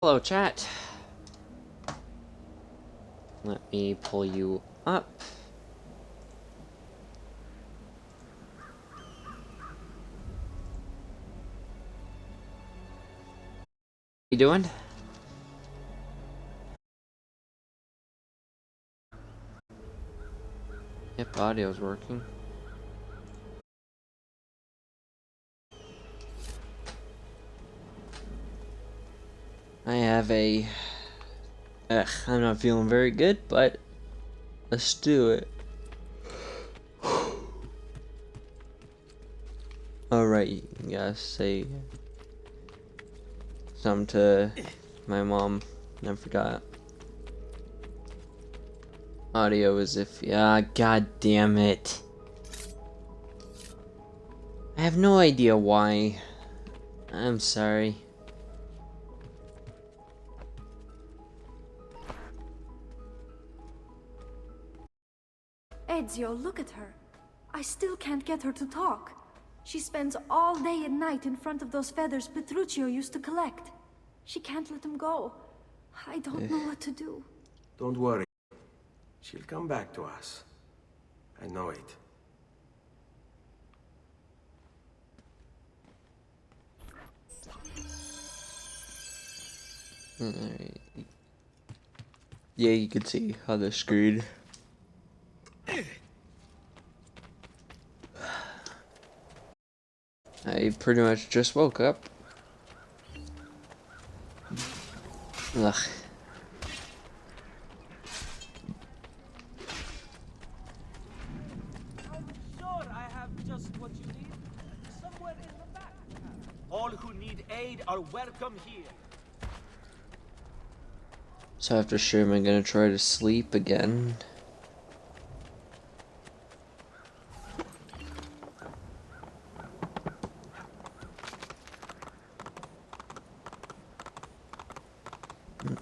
Hello, chat. Let me pull you up. How you doing? Yep, audio's working. I have a... I'm not feeling very good, but let's do it. Alright, you gotta say something to my mom. I forgot. Audio is iffy. Ah, god damn it. I have no idea why. I'm sorry. Ezio, look at her. I still can't get her to talk. She spends all day and night in front of those feathers Petruchio used to collect. She can't let them go. I don't know what to do. Don't worry. She'll come back to us. I know it. Alright. Yeah, you can see how they're screwed. I pretty much just woke up. Ugh. I'm sure I have just what you need. Somewhere in the back. All who need aid are welcome here. So after stream, I'm gonna try to sleep again.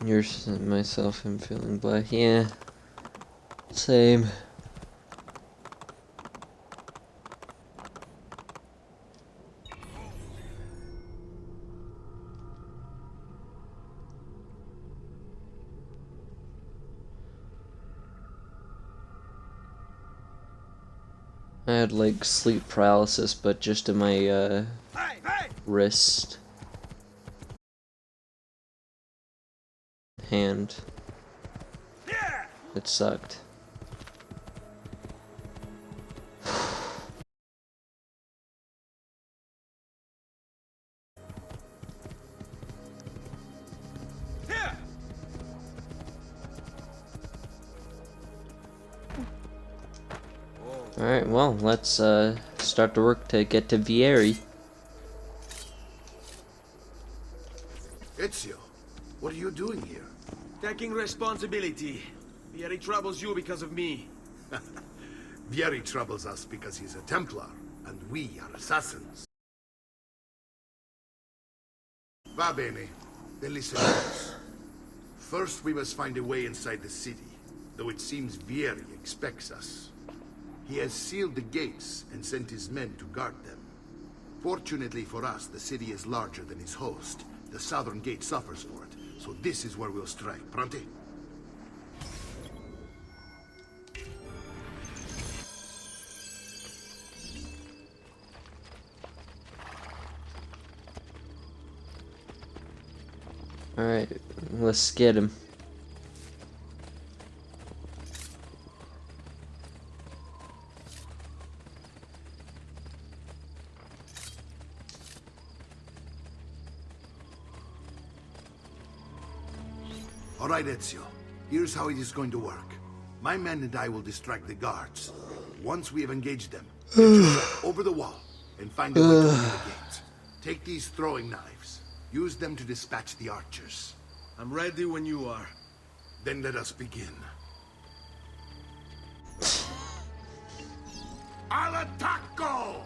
Yours, myself, I'm feeling black. Yeah, same. I had like sleep paralysis, but just in my wrist, hand. It sucked. Alright, well, let's start the work to get to Vieri. Ezio, what are you doing here? Taking responsibility. Vieri troubles you because of me. Vieri troubles us because he's a Templar, and we are assassins. Va bene. Then listen to us. First, we must find a way inside the city, though it seems Vieri expects us. He has sealed the gates and sent his men to guard them. Fortunately for us, the city is larger than its host. The southern gate suffers for it, so this is where we'll strike. Pronti? Alright, let's get him. All right, Ezio. Here's how it is going to work. My men and I will distract the guards. Once we have engaged them, get yourself over the wall and find a way to open the gate. Take these throwing knives. Use them to dispatch the archers. I'm ready when you are. Then let us begin. Al attacco!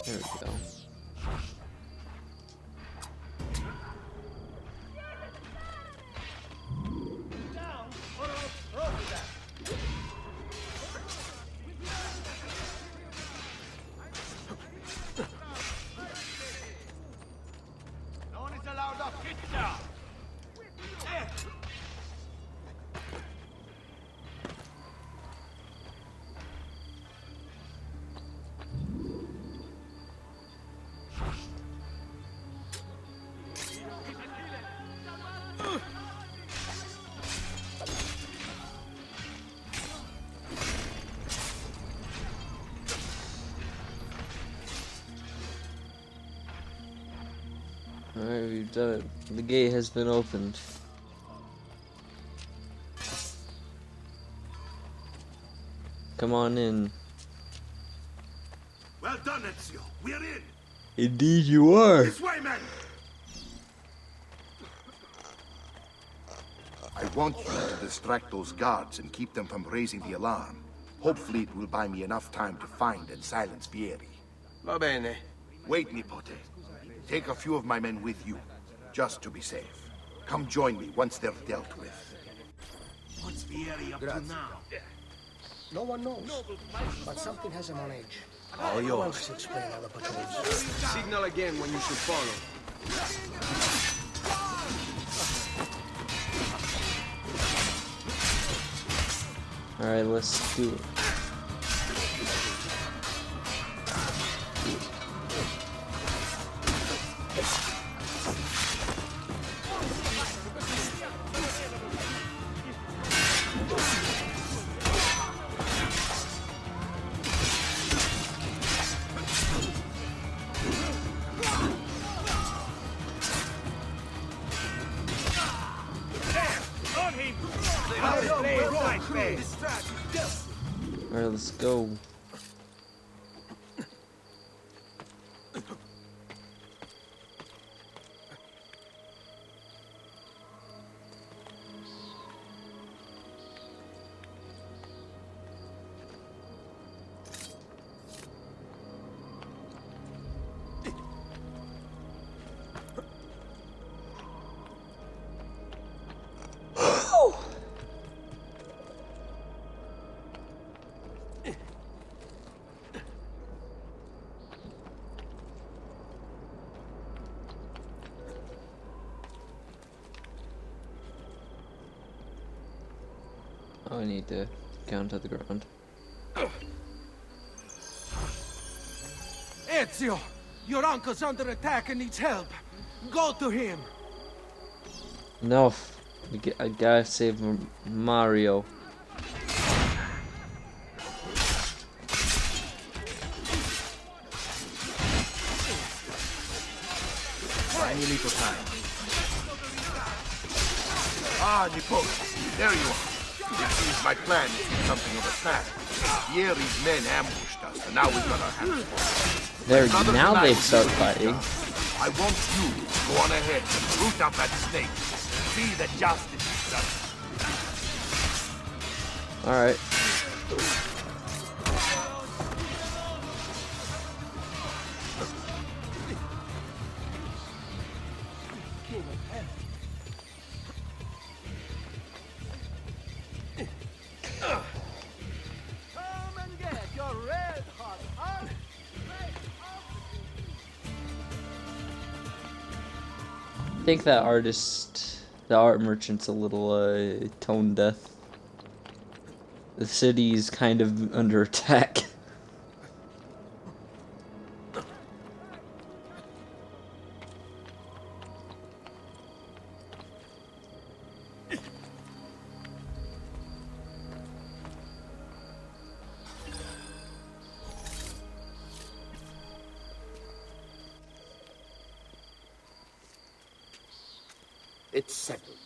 There we go. Down! Alright, we've done it. The gate has been opened. Come on in. Well done, Ezio. We're in. Indeed you are. This way, men. I want you to distract those guards and keep them from raising the alarm. Hopefully it will buy me enough time to find and silence Vieri. Va bene. Wait, Nipote. Take a few of my men with you, just to be safe. Come join me once they're dealt with. What's Vieri up to now? No one knows, but something has him on edge. All Who yours. else explain all the patrols? Signal again when you should follow. Alright, let's do it. Alright, let's go. I need to count to the ground. Ezio! Your uncle's under attack and needs help. Go to him. No, I gotta save Mario. Tiny little time. Ah, Nipote, there you are. It seems my plan is something of a snap. Vieri's men ambushed us, and now we've got our hands full. There, Another now tonight they've is started over. fighting. I want you to go on ahead and root out that snake. See that justice is done. Alright. Come and get your red hot heart. I think that artist, the art merchant's a little tone deaf. The city's kind of under attack. It's settled.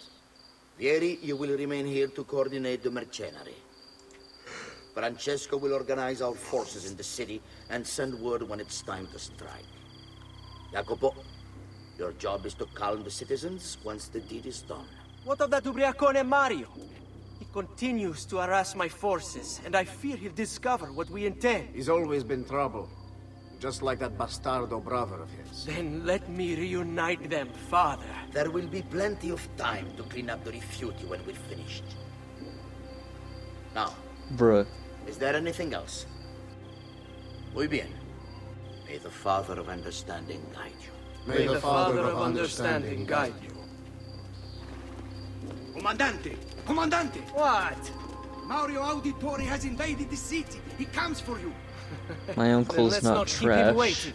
Vieri, you will remain here to coordinate the mercenary. Francesco will organize our forces in the city and send word when it's time to strike. Jacopo, your job is to calm the citizens once the deed is done. What of that Ubriacone Mario? He continues to harass my forces, and I fear he'll discover what we intend. He's always been trouble. Just like that bastardo brother of his. Then let me reunite them, father. There will be plenty of time to clean up the rifiuti when we're finished. Now, Bruh. is there anything else? Muy bien. May the Father of Understanding guide you. May the Father of Understanding guide you. Comandante! Comandante! What? Mario Auditore has invaded the city. He comes for you. My Then uncle's let's not not keep him trash. waiting.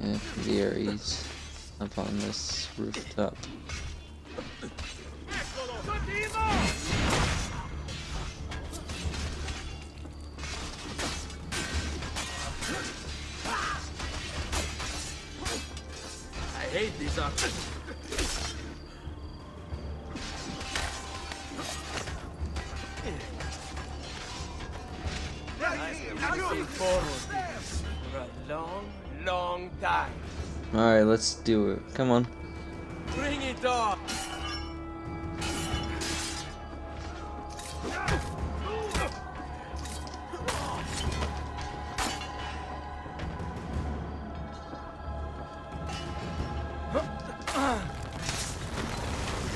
Yeah, Vieri's up on this rooftop. Eccolo! hate these archers. I've been looking forward to this for a long, long time. Alright, let's do it. Come on. Bring it on!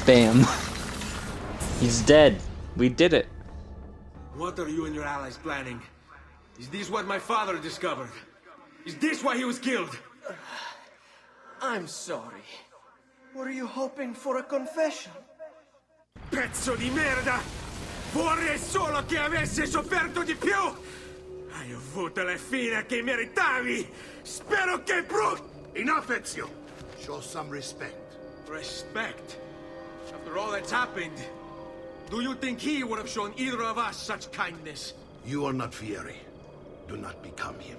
Bam. He's dead. We did it. What are you and your allies planning? Is this what my father discovered? Is this why he was killed? I'm sorry. Were you hoping for a confession? Pezzo di merda! Vorrei solo che avessi sofferto di più! Hai avuto la fine che meritavi! Spero che Enough, Ezio! Show some respect. Respect? After all that's happened, do you think he would have shown either of us such kindness? You are not Fieri. Do not become him.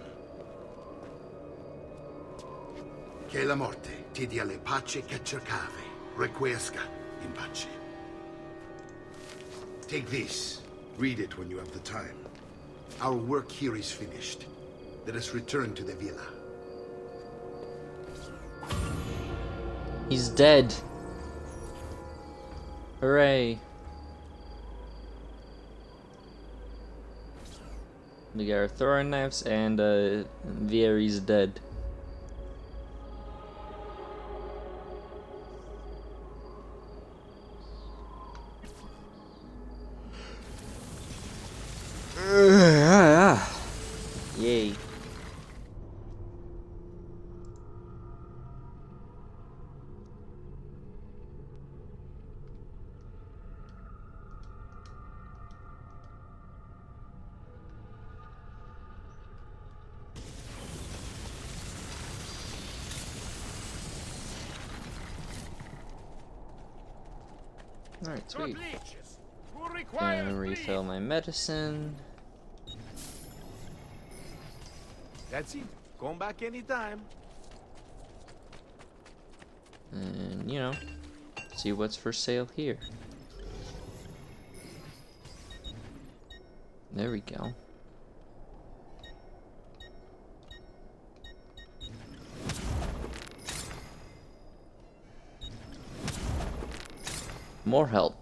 Che la morte ti dia le pace che cercavi. Requiesca in pace. Take this. Read it when you have the time. Our work here is finished. Let us return to the villa. He's dead. Hooray. We got our throwing knives and Vieri's dead. Yay. Alright, sweet. Gonna refill my medicine. That's it. Come back anytime. And, you know, see what's for sale here. There we go. More health.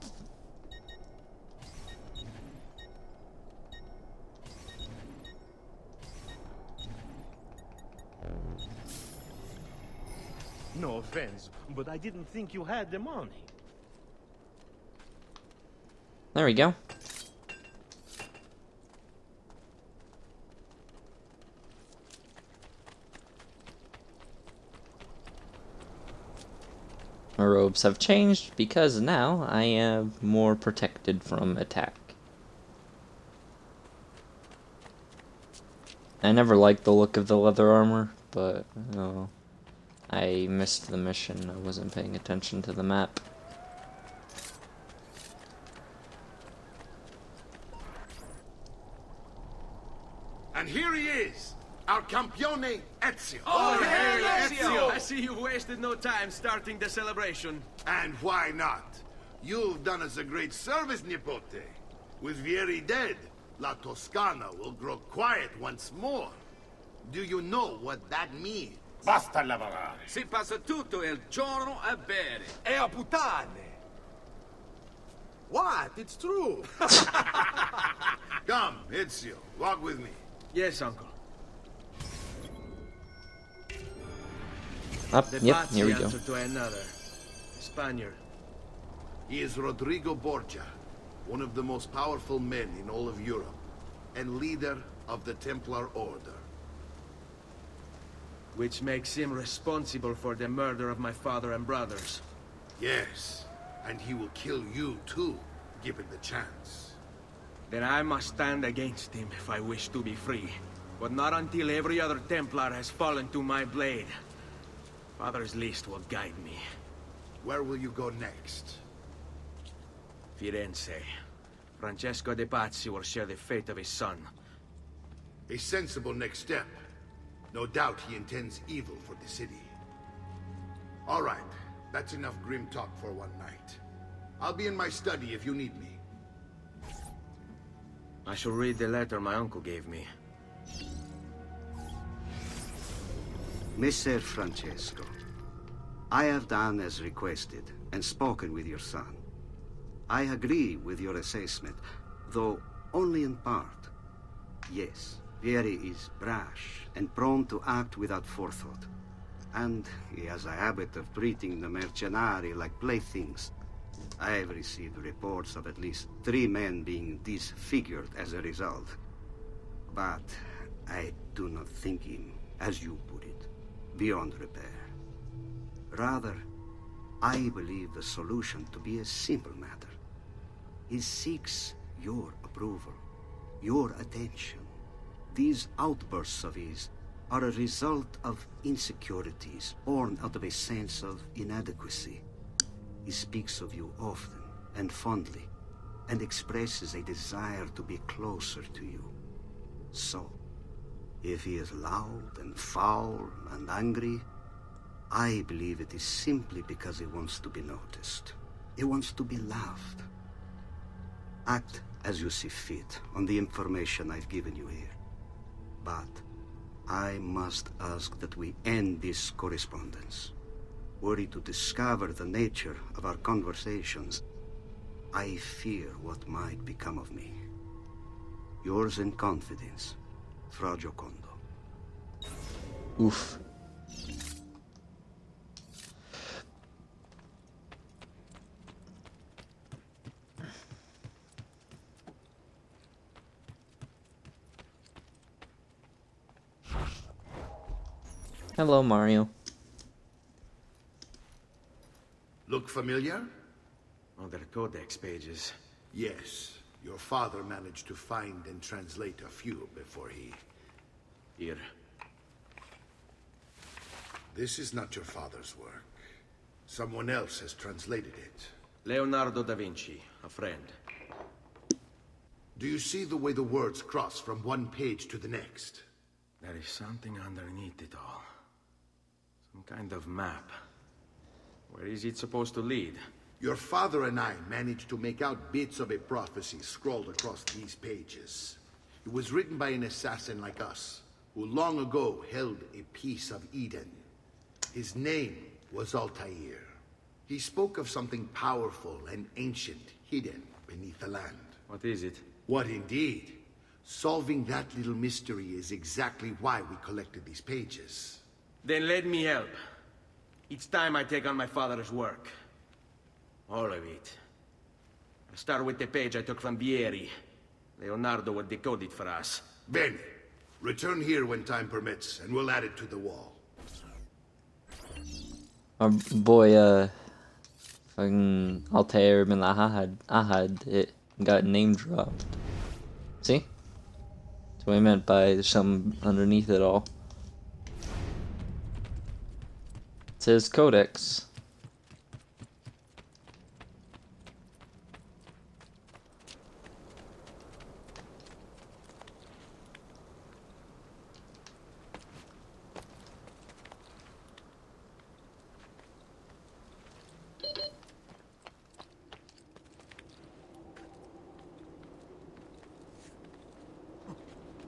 No offense, but I didn't think you had the money. There we go. My robes have changed because now I am more protected from attack. I never liked the look of the leather armor, but I missed the mission. I wasn't paying attention to the map. And here he is, our campione Ezio. Oh, hey, Ezio! I see you wasted no time starting the celebration. And why not? You've done us a great service, Nipote. With Vieri dead, La Toscana will grow quiet once more. Do you know what that means? Basta lavorare. Si passa tutto il giorno a bere. E a puttane. What? It's true. Come, Ezio, walk with me. Yes, uncle. Up, The yep, Pazzi here we go. answer to another. Spaniard. He is Rodrigo Borgia, one of the most powerful men in all of Europe, and leader of the Templar Order. Which makes him responsible for the murder of my father and brothers. Yes, and he will kill you too, given the chance. Then I must stand against him if I wish to be free. But not until every other Templar has fallen to my blade. Father's list will guide me. Where will you go next? Firenze. Francesco de Pazzi will share the fate of his son. A sensible next step. No doubt he intends evil for the city. All right, that's enough grim talk for one night. I'll be in my study if you need me. I shall read the letter my uncle gave me. Messer Francesco, I have done as requested and spoken with your son. I agree with your assessment, though only in part. Yes, Vieri is brash and prone to act without forethought. And he has a habit of treating the mercenari like playthings. I have received reports of at least 3 men being disfigured as a result. But I do not think him, as you put it, beyond repair. Rather, I believe the solution to be a simple matter. He seeks your approval, your attention. These outbursts of his are a result of insecurities born out of a sense of inadequacy. He speaks of you often and fondly, and expresses a desire to be closer to you. So, if he is loud and foul and angry, I believe it is simply because he wants to be noticed. He wants to be loved. Act as you see fit on the information I've given you here. But I must ask that we end this correspondence. Were he to discover the nature of our conversations, I fear what might become of me. Yours in confidence, Fra Giocondo. Oof. Hello, Mario. Look familiar? On their codex pages. Yes. Your father managed to find and translate a few before he... Here. This is not your father's work. Someone else has translated it. Leonardo da Vinci, a friend. Do you see the way the words cross from one page to the next? There is something underneath it all. Some kind of map. Where is it supposed to lead? Your father and I managed to make out bits of a prophecy scrawled across these pages. It was written by an assassin like us, who long ago held a piece of Eden. His name was Altair. He spoke of something powerful and ancient hidden beneath the land. What is it? What indeed? Solving that little mystery is exactly why we collected these pages. Then let me help. It's time I take on my father's work. All of it. I'll start with the page I took from Vieri. Leonardo will decode it for us. Bene. Return here when time permits, and we'll add it to the wall. Our boy, fucking Altair bin Ahad, it got name dropped. See? That's what I meant by there's something underneath it all. It says Codex.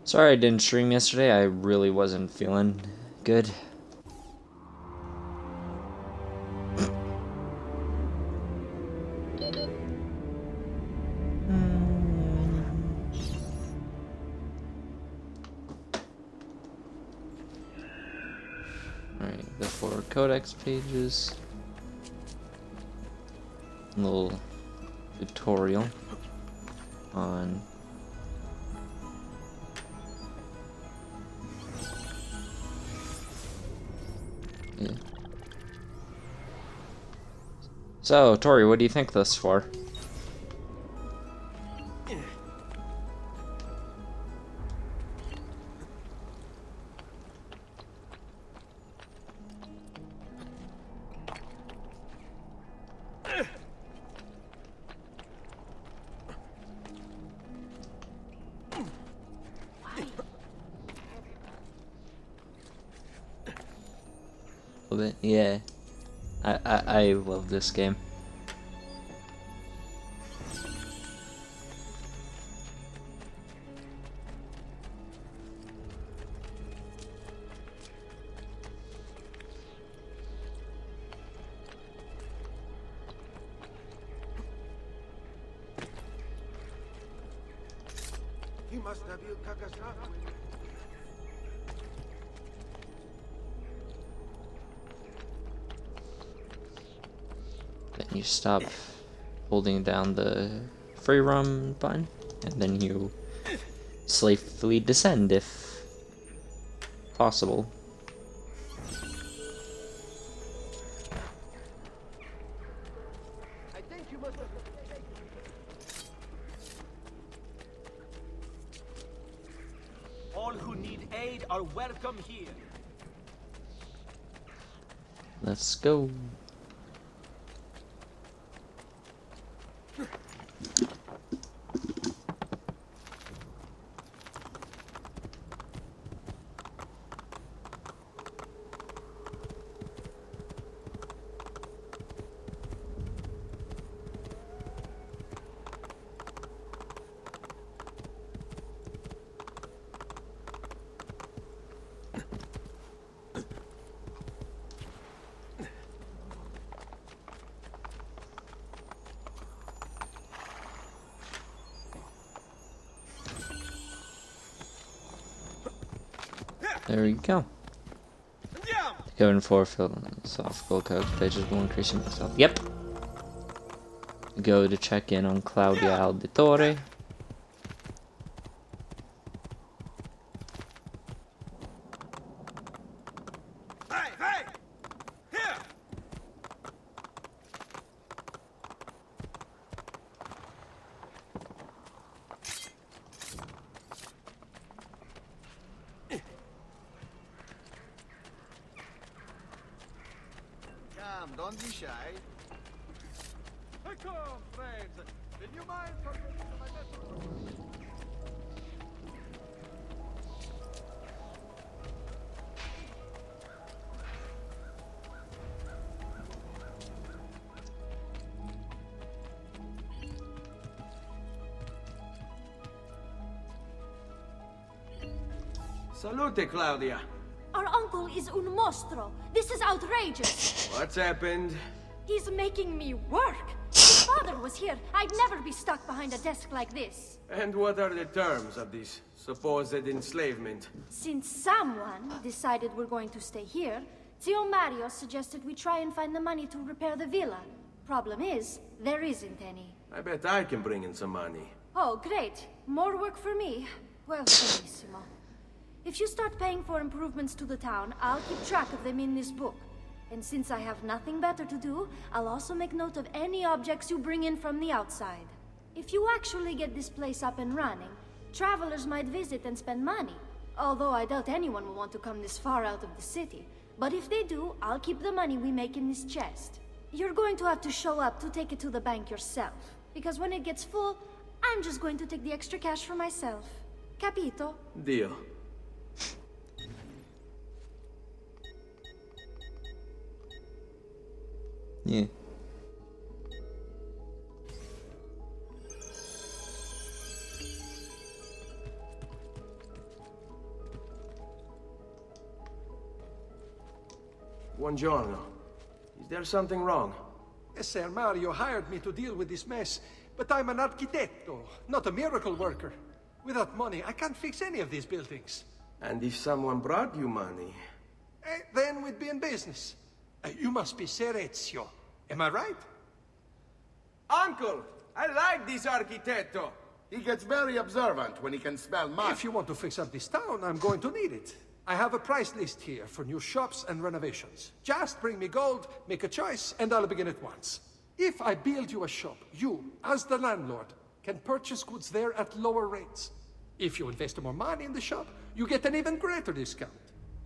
Sorry I didn't stream yesterday, I really wasn't feeling good. Alright, the 4 codex pages. A little tutorial on yeah. So, Tori, what do you think thus far? A little bit, yeah. I love this game. He must have you Kagasato. Then you stop holding down the free roam button, and then you safely descend if possible. I think you must have... All who need aid are welcome here. Let's go. There we go. Go and forfill philosophical code pages will increase your health. Yep. Go to check in on Claudia Auditore. Hey, hey! Here! Come, don't be shy. Come, friends. Will you mind coming to my bedroom? Salute, Claudia. Our uncle is un mostro. This is outrageous. What's happened? He's making me work. If his father was here, I'd never be stuck behind a desk like this. And what are the terms of this supposed enslavement? Since someone decided we're going to stay here, Zio Mario suggested we try and find the money to repair the villa. Problem is, there isn't any. I bet I can bring in some money. Oh, great. More work for me. Well, benissimo. If you start paying for improvements to the town, I'll keep track of them in this book. And since I have nothing better to do, I'll also make note of any objects you bring in from the outside. If you actually get this place up and running, travelers might visit and spend money. Although I doubt anyone will want to come this far out of the city. But if they do, I'll keep the money we make in this chest. You're going to have to show up to take it to the bank yourself. Because when it gets full, I'm just going to take the extra cash for myself. Capito? Deal. Yeah. Buongiorno. Is there something wrong? Ser Mario hired me to deal with this mess, but I'm an architetto, not a miracle worker. Without money, I can't fix any of these buildings. And if someone brought you money? Then we'd be in business. You must be Ser Ezio. Am I right? Uncle! I like this architetto! He gets very observant when he can smell mud. If you want to fix up this town, I'm going to need it. I have a price list here for new shops and renovations. Just bring me gold, make a choice, and I'll begin at once. If I build you a shop, you, as the landlord, can purchase goods there at lower rates. If you invest more money in the shop, you get an even greater discount.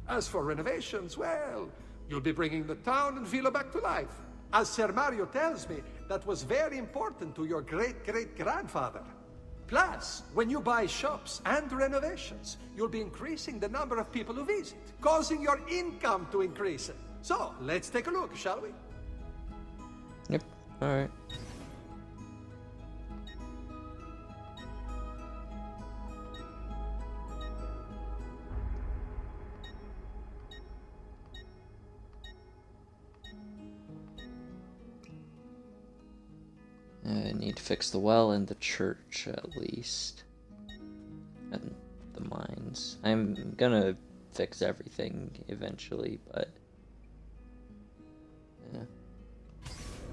As for renovations, well, you'll be bringing the town and villa back to life. As Ser Mario tells me, that was very important to your great-great-grandfather. Plus, when you buy shops and renovations, you'll be increasing the number of people who visit, causing your income to increase. So, let's take a look, shall we? Yep, alright. I need to fix the well and the church, at least. And the mines. I'm gonna fix everything eventually, but... yeah.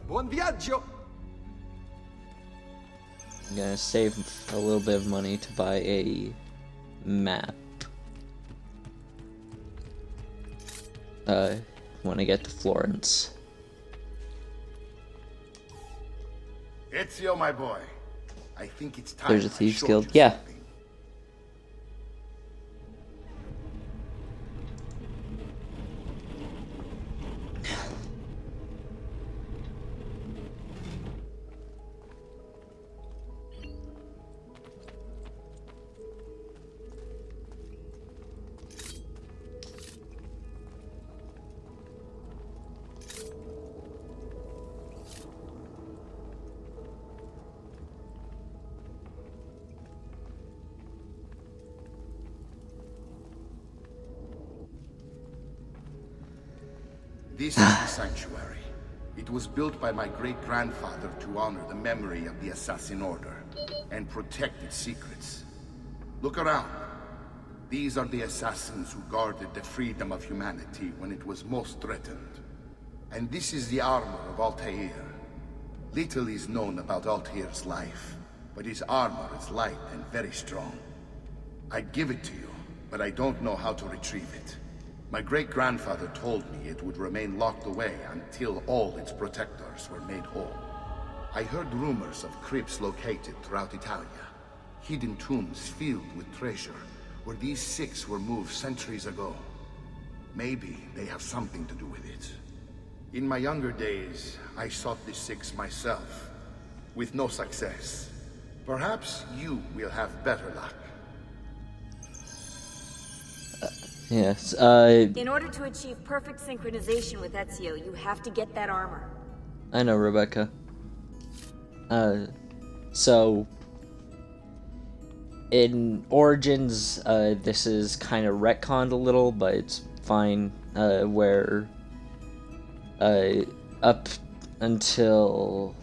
Buon viaggio! I'm gonna save a little bit of money to buy a map. When I get to Florence. Ezio, my boy. I think it's time. There's a I Thieves showed Guild. you Yeah. something. This is the sanctuary. It was built by my great-grandfather to honor the memory of the Assassin Order and protect its secrets. Look around. These are the assassins who guarded the freedom of humanity when it was most threatened. And this is the armor of Altair. Little is known about Altair's life, but his armor is light and very strong. I'd give it to you, but I don't know how to retrieve it. My great-grandfather told me it would remain locked away until all its protectors were made whole. I heard rumors of crypts located throughout Italia, hidden tombs filled with treasure, where these six were moved centuries ago. Maybe they have something to do with it. In my younger days, I sought the six myself, with no success. Perhaps you will have better luck. Yes, In order to achieve perfect synchronization with Ezio, you have to get that armor. I know, Rebecca. So... in Origins, this is kind of retconned a little, but it's fine, where... up until...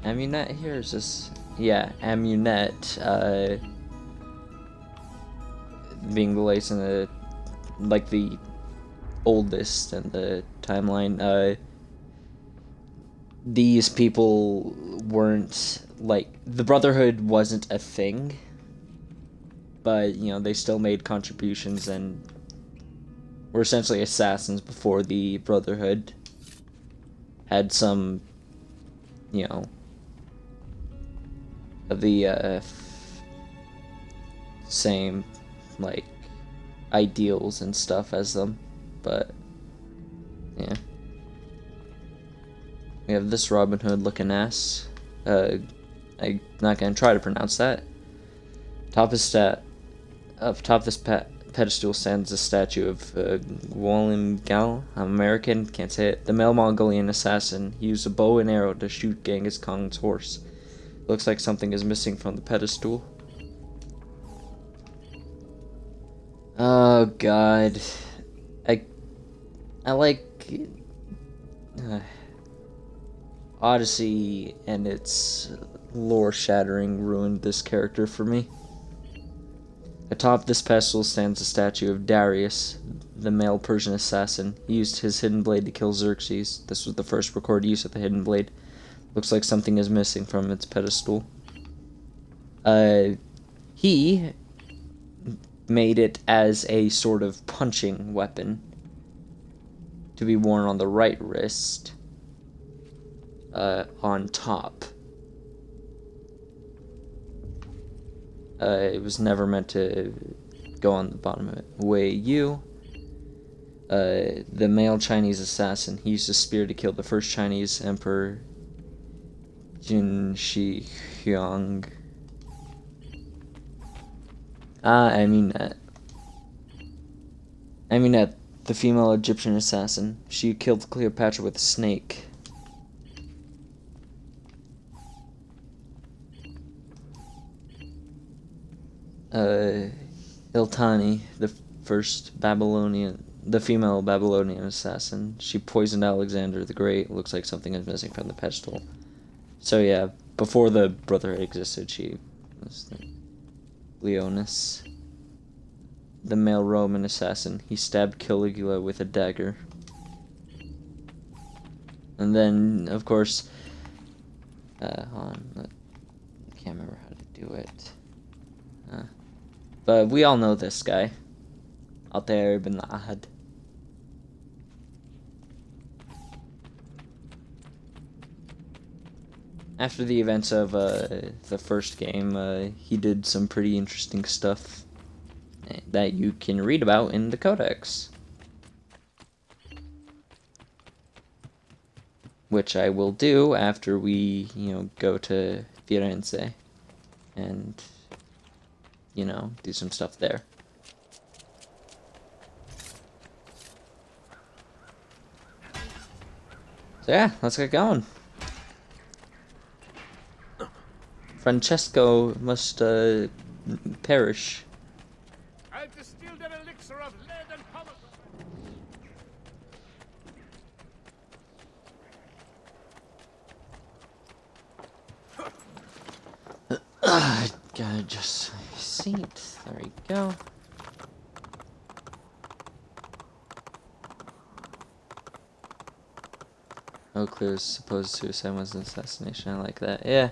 Amunet here? Is this... yeah, Amunet, being the latest in the... like the oldest in the timeline, these people weren't, like, the Brotherhood wasn't a thing, but, you know, they still made contributions and were essentially assassins before the Brotherhood had some, you know, of the, same, like, ideals and stuff as them, but yeah. We have this Robin Hood looking ass. I'm not gonna try to pronounce that. Up top of this pedestal stands a statue of Gwalin Gal. I'm American, can't say it. The male Mongolian assassin. He used a bow and arrow to shoot Genghis Khan's horse. Looks like something is missing from the pedestal. Oh god, I like Odyssey, and its lore shattering ruined this character for me. Atop this pedestal stands a statue of Darius, the male Persian assassin. He used his hidden blade to kill Xerxes. This was the first recorded use of the hidden blade. Looks like something is missing from its pedestal. He made it as a sort of punching weapon to be worn on the right wrist, on top. It was never meant to go on the bottom of it. Wei Yu, the male Chinese assassin. He used a spear to kill the first Chinese emperor, Jin Shi Huang. Amunet, the female Egyptian assassin. She killed Cleopatra with a snake. Iltani, the female Babylonian assassin. She poisoned Alexander the Great. Looks like something is missing from the pedestal. So yeah, before the Brotherhood existed, she was Leonis, the male Roman assassin. He stabbed Caligula with a dagger. And then, of course, hold on, I can't remember how to do it. But we all know this guy, Altair ibn Ahad. After the events of the first game, he did some pretty interesting stuff that you can read about in the Codex. Which I will do after we, go to Firenze and, do some stuff there. So yeah, let's get going. Francesco must perish. I've distilled an elixir of lead and Gotta just seat. There we go. Oh, clear supposed suicide was an assassination. I like that. Yeah.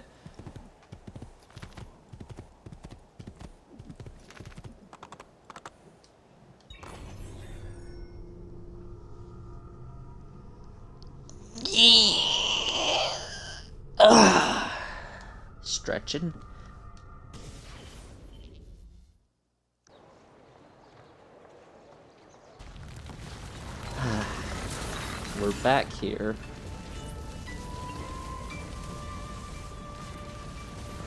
Stretching. We're back here.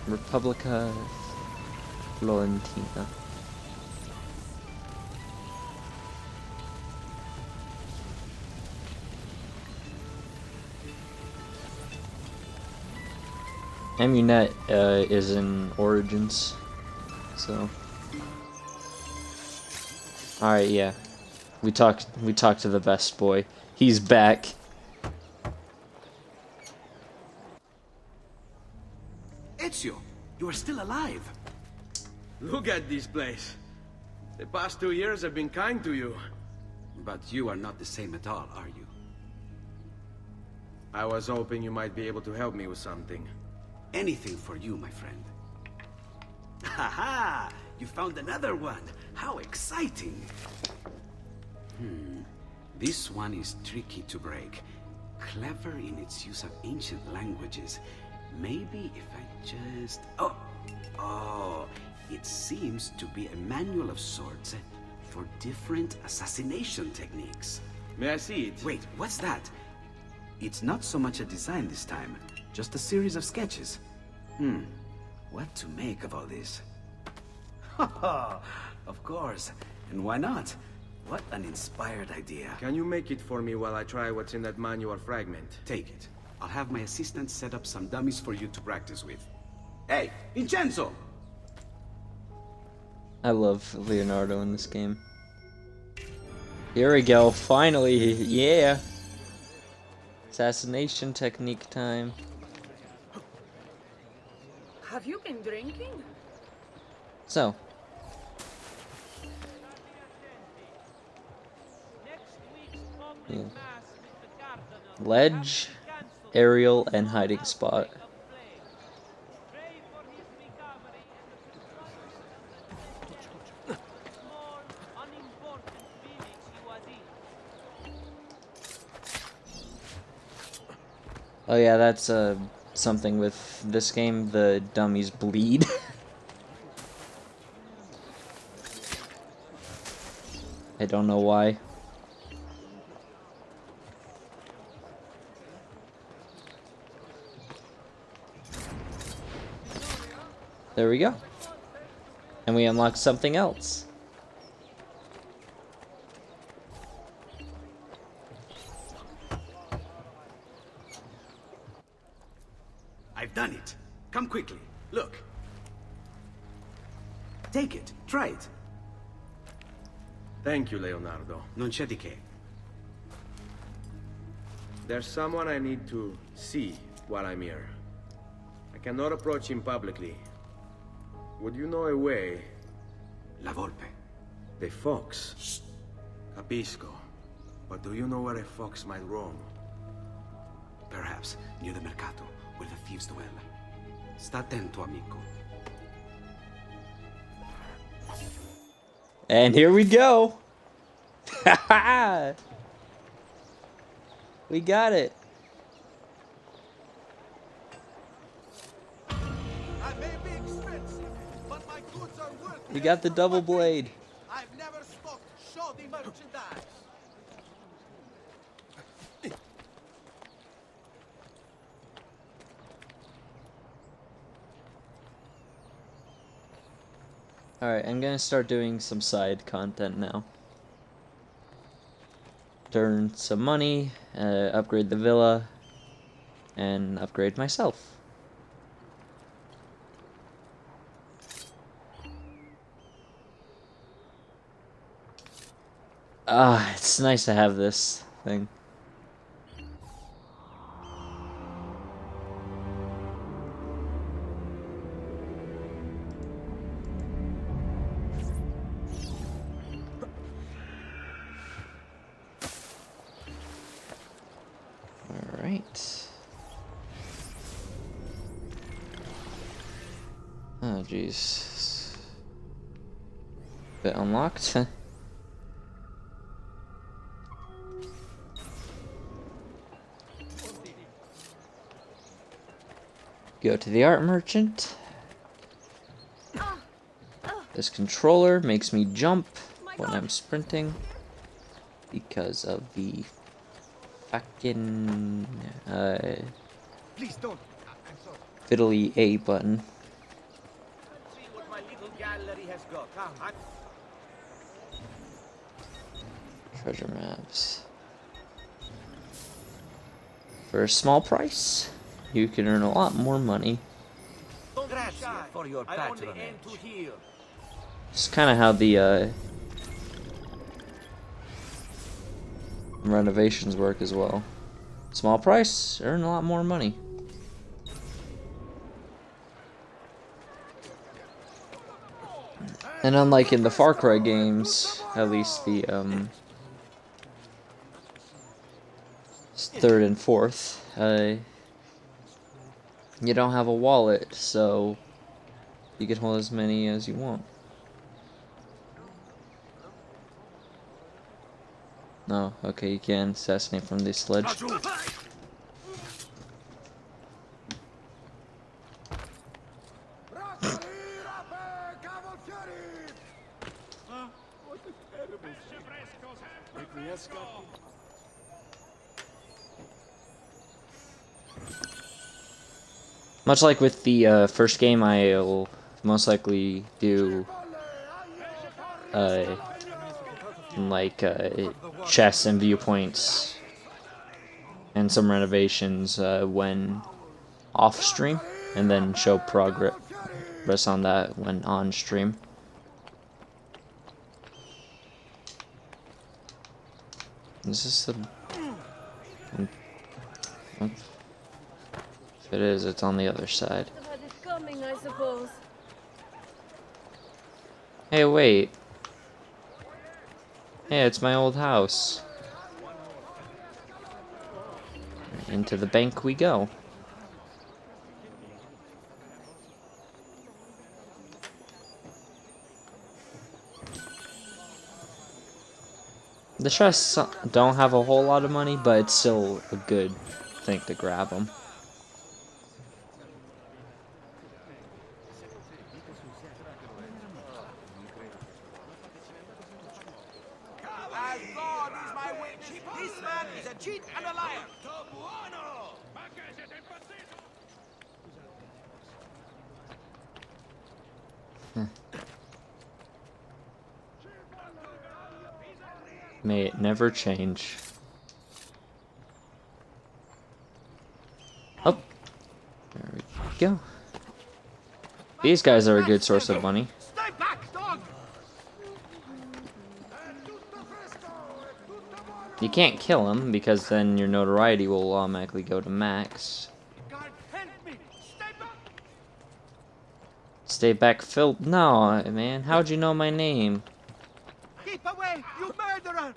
Republica Florentina. Amunet is in Origins, so. All right, yeah. We talked to the best boy. He's back. Ezio, you are still alive. Look at this place. The past 2 years have been kind to you. But you are not the same at all, are you? I was hoping you might be able to help me with something. Anything for you, my friend. Ha! You found another one. How exciting. This one is tricky to break. Clever in its use of ancient languages. Maybe if I just... Oh, it seems to be a manual of sorts for different assassination techniques. May I see it? Wait, what's that? It's not so much a design this time, just a series of sketches. What to make of all this? Of course, and why not? What an inspired idea. Can you make it for me while I try what's in that manual fragment? Take it. I'll have my assistant set up some dummies for you to practice with. Hey, Vincenzo! I love Leonardo in this game. Here we go, finally, yeah! Assassination technique time. Have you been drinking? So. Yeah. Ledge, aerial, and hiding spot. Oh yeah, that's something with this game, the dummies bleed. I don't know why. There we go. And we unlock something else. I've done it. Come quickly. Look. Take it. Try it. Thank you, Leonardo. Non c'è di che. There's someone I need to see while I'm here. I cannot approach him publicly. Would you know a way? La volpe. The fox. Shh. Capisco. But do you know where a fox might roam? Perhaps near the mercato, where the thieves dwell. Sta attento, amico. And here we go. We got it. We got the double blade. I've never stopped. Show the merchandise. Alright, I'm gonna start doing some side content now. Earn some money, upgrade the villa, and upgrade myself. Ah, it's nice to have this thing. Alright. Oh, jeez. Bit unlocked. Go to the art merchant. This controller makes me jump when I'm sprinting because of the fucking Please don't. fiddly A button. Let's see what my little gallery has got. Treasure maps. For a small price, you can earn a lot more money. Grazie for your patronage. It's kind of how the renovations work as well. Small price, earn a lot more money. And unlike in the Far Cry games, at least the third and fourth, you don't have a wallet, so you can hold as many as you want. No, okay, you can assassinate from the sledge. Much like with the first game, I'll most likely do chests and viewpoints and some renovations when off stream, and then show progress on that when on stream. Is this the... If it is, it's on the other side. It's coming, I suppose. Hey, wait. Hey, it's my old house. Into the bank we go. The chests don't have a whole lot of money, but it's still a good thing to grab them. As God is my witness, this man is a cheat and a liar. May it never change. Oh, there we go. These guys are a good source of money. Stay back! You can't kill him because then your notoriety will automatically go to max. Stay back, Phil. No, man. How'd you know my name? Keep away, you murderer!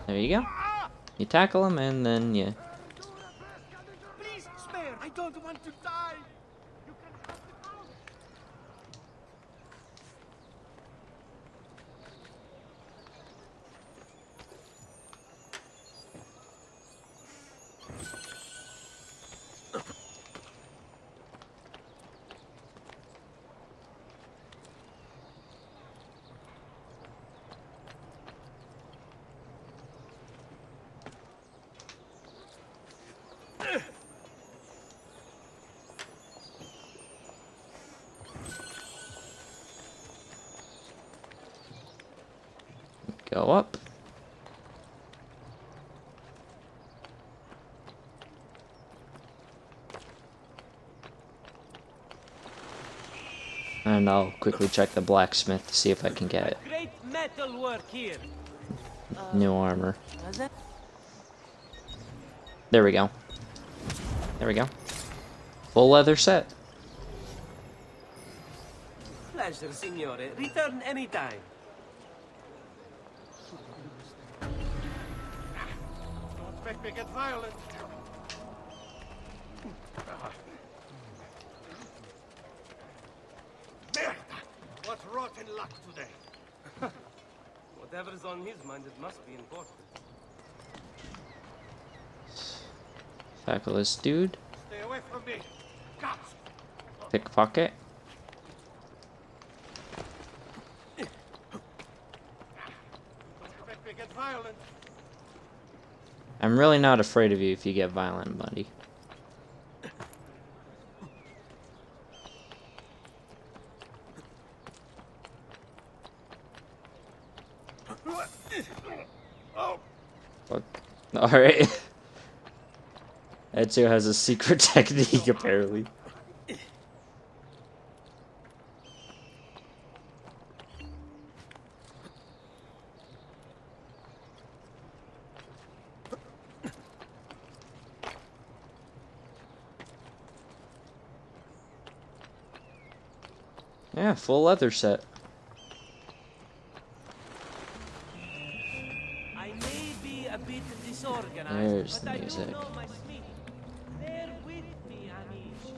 There you go. You tackle him and then you. Please spare. I don't want to die. You can have the gold. Go up. And I'll quickly check the blacksmith to see if I can get Great metal work here. new armor. There we go. There we go. Full leather set. Pleasure, signore. Return anytime. Don't make me get violent. Merda! What rotten luck today. Whatever's on his mind, it must be important. Tackle this dude. Stay away from me. Cops! Pickpocket. Don't make me get violent. I'm really not afraid of you if you get violent, buddy. What? Alright. Ezio has a secret technique, apparently. Yeah, full leather set. I may be a bit disorganized, There's but the I music. do know my smith. Bear with me, amici.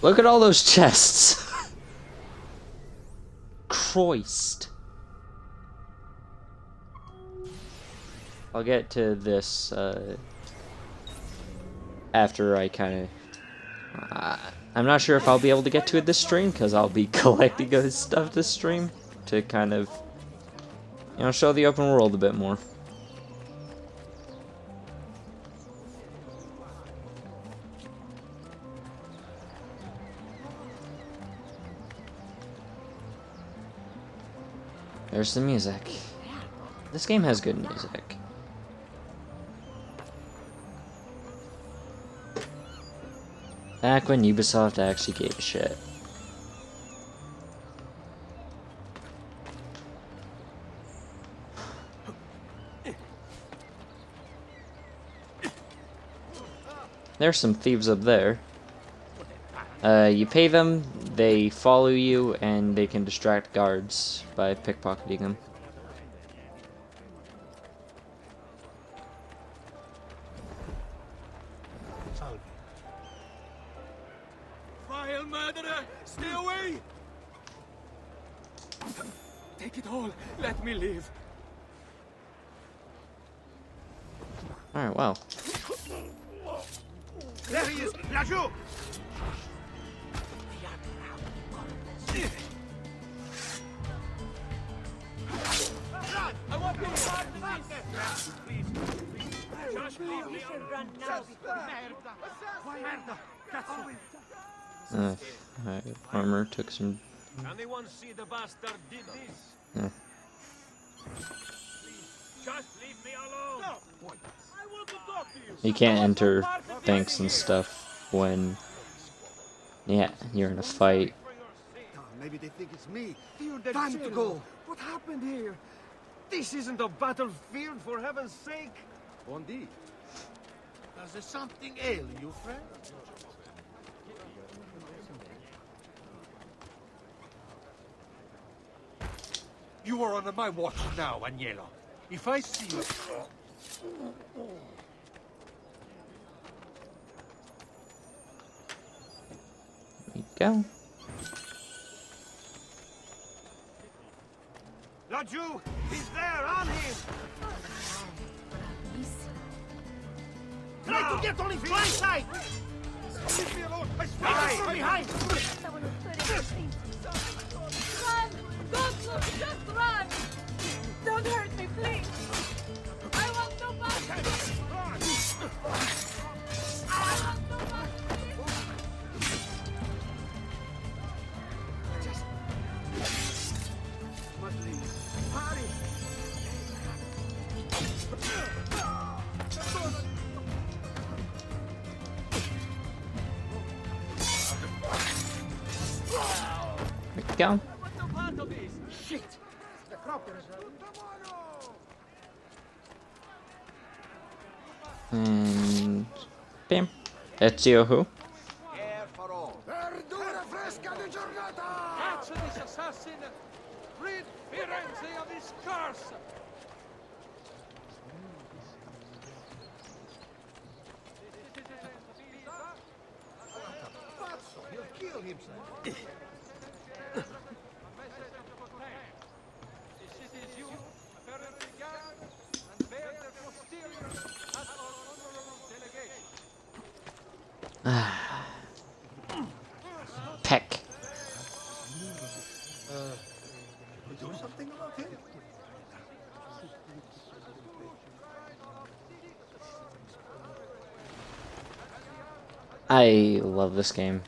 Look at all those chests. Christ. I'll get to this after I kind of... I'm not sure if I'll be able to get to it this stream, because I'll be collecting his stuff this stream to kind of, you know, show the open world a bit more. There's the music. This game has good music. Back when Ubisoft actually gave a shit. There's some thieves up there. You pay them, they follow you, and they can distract guards by pickpocketing them. Vile murderer! Stay away! Take it all. Let me live. Alright, wow. There he is! Lagou! Alright, armor took some. Anyone see the bastard did this? Yeah. Just leave me alone. No. I want to talk to you. You can't enter banks and stuff when you're in a fight. Maybe they think it's me. Time to go. What happened here? This isn't a battlefield, for heaven's sake. Indeed. Does there something ail you, friend? You are under my watch now, Agnello. If I see you... There you go. Laju, he's there, on him. Try to get on his blind side. Leave me alone. I swear from behind. Run! Don't look, just run! Don't hurt me, please! I want no mercy! I want no mercy! There you go. Shit! And bam. Ezio who? Verdura fresca di giornata! Catch this assassin! Rid Firenze of his curse! He'll kill himself. Peck. Do something about him? I love this game.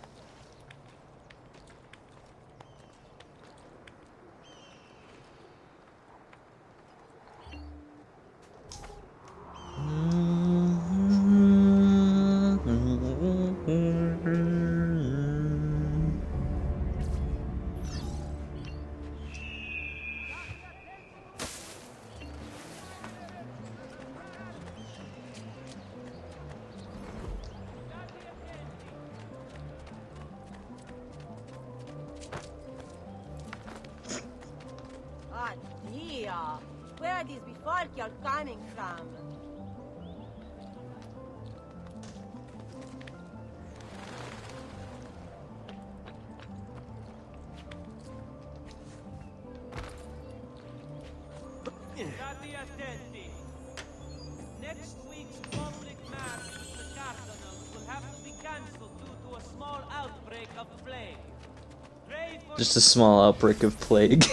Addio! Where are these bifolchi all coming from? State attenti. Next week's public mass with the cardinals will have to be cancelled due to a small outbreak of plague. Pray for Just a small outbreak of plague.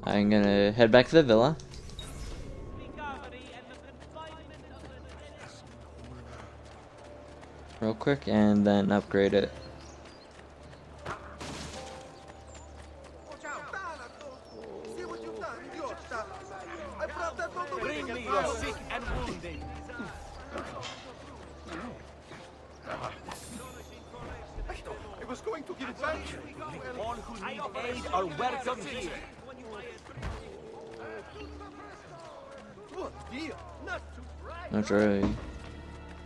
I'm gonna head back to the villa. recovery and the confinement of the Real quick and then upgrade it. Bring me your sick and wounded. I was going to give it back. All who need aid are welcome here. Good deal. Not too bright. That's right.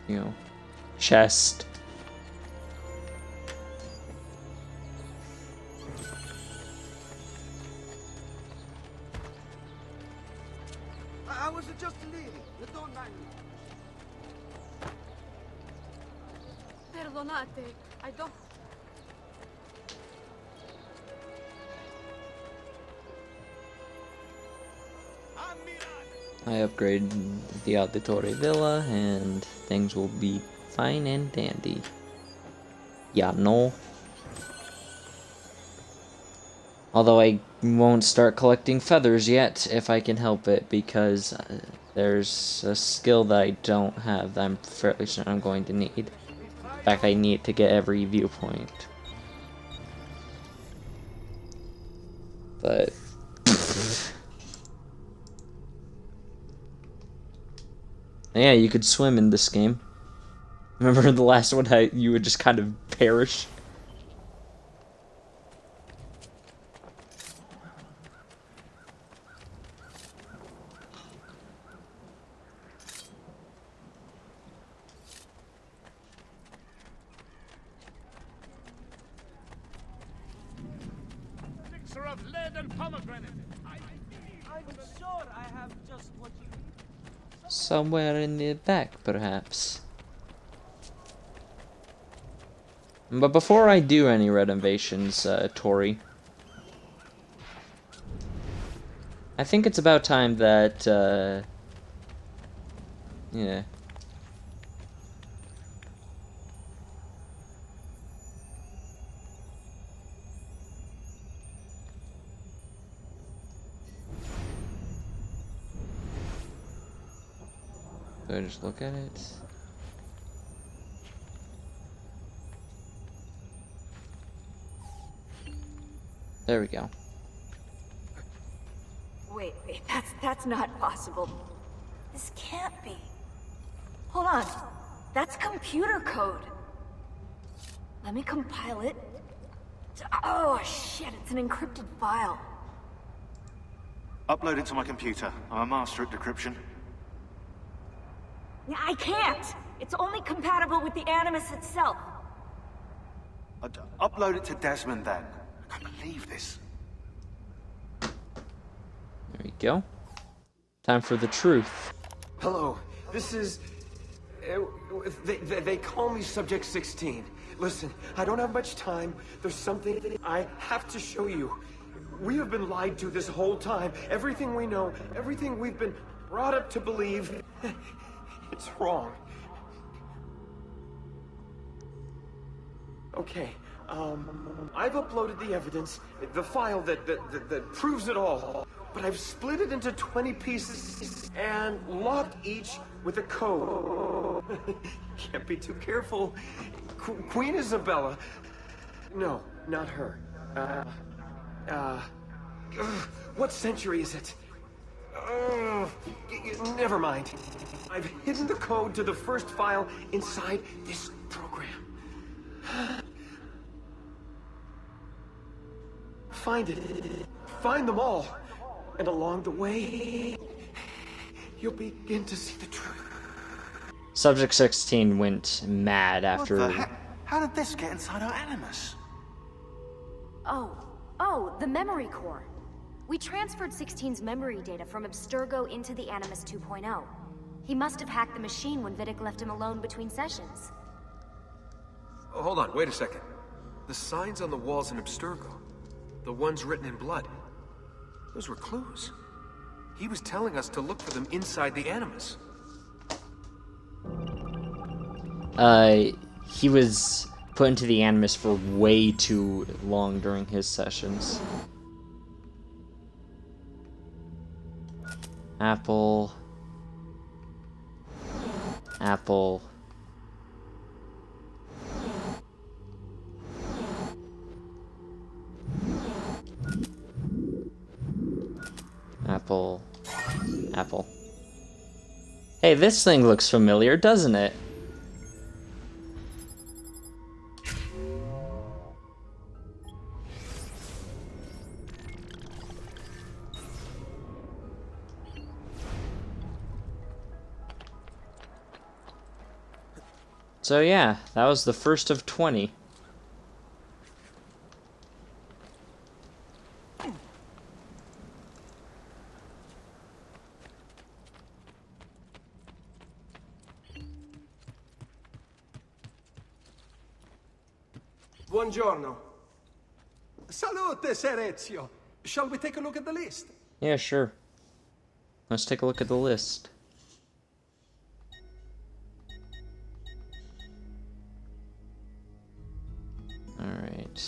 You know, chest. I was just leaving. Don't mind me. Perdonate, I don't... I upgrade the Auditore Villa and things will be fine and dandy. Yeah, no. Although I won't start collecting feathers yet if I can help it, because there's a skill that I don't have that I'm fairly sure I'm going to need. In fact, I need to get every viewpoint. But yeah, you could swim in this game. Remember the last one, how you would just kind of perish? Elixir of lead and pomegranate. I'm sure I have just what you need. Somewhere in the back, perhaps. But before I do any renovations, Tori, I think it's about time that, yeah. So I just look at it. There we go. Wait, that's not possible. This can't be. Hold on. That's computer code. Let me compile it. Oh, shit, it's an encrypted file. Upload it to my computer. I'm a master at decryption. I can't! It's only compatible with the Animus itself. Upload it to Desmond then. I can't believe this. There we go. Time for the truth. Hello, this is... They call me Subject 16. Listen, I don't have much time. There's something I have to show you. We have been lied to this whole time. Everything we know, everything we've been brought up to believe, it's wrong. Okay, I've uploaded the evidence, the file that proves it all. But I've split it into 20 pieces and locked each with a code. Can't be too careful. Queen Isabella. No, not her. What century is it? Never mind. I've hidden the code to the first file inside this program. Find it. Find them all. And along the way, you'll begin to see the truth. Subject 16 went mad after... What the heck? How did this get inside our Animus? Oh, the memory core. We transferred 16's memory data from Abstergo into the Animus 2.0. He must have hacked the machine when Vidic left him alone between sessions. Oh, hold on, wait a second. The signs on the walls in Abstergo, the ones written in blood, those were clues. He was telling us to look for them inside the Animus. He was put into the Animus for way too long during his sessions. Apple. Apple. Apple. Apple. Hey, this thing looks familiar, doesn't it? So yeah, that was the first of 20. Buongiorno. Salute, Ser Ezio. Shall we take a look at the list? Yeah, sure. Let's take a look at the list. Alright.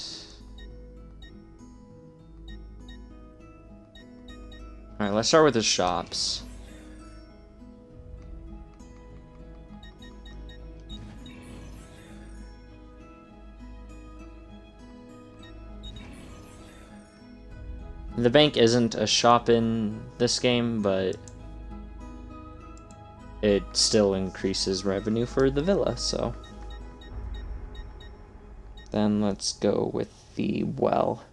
Alright, let's start with the shops. The bank isn't a shop in this game, but it still increases revenue for the villa, so. Then let's go with the well.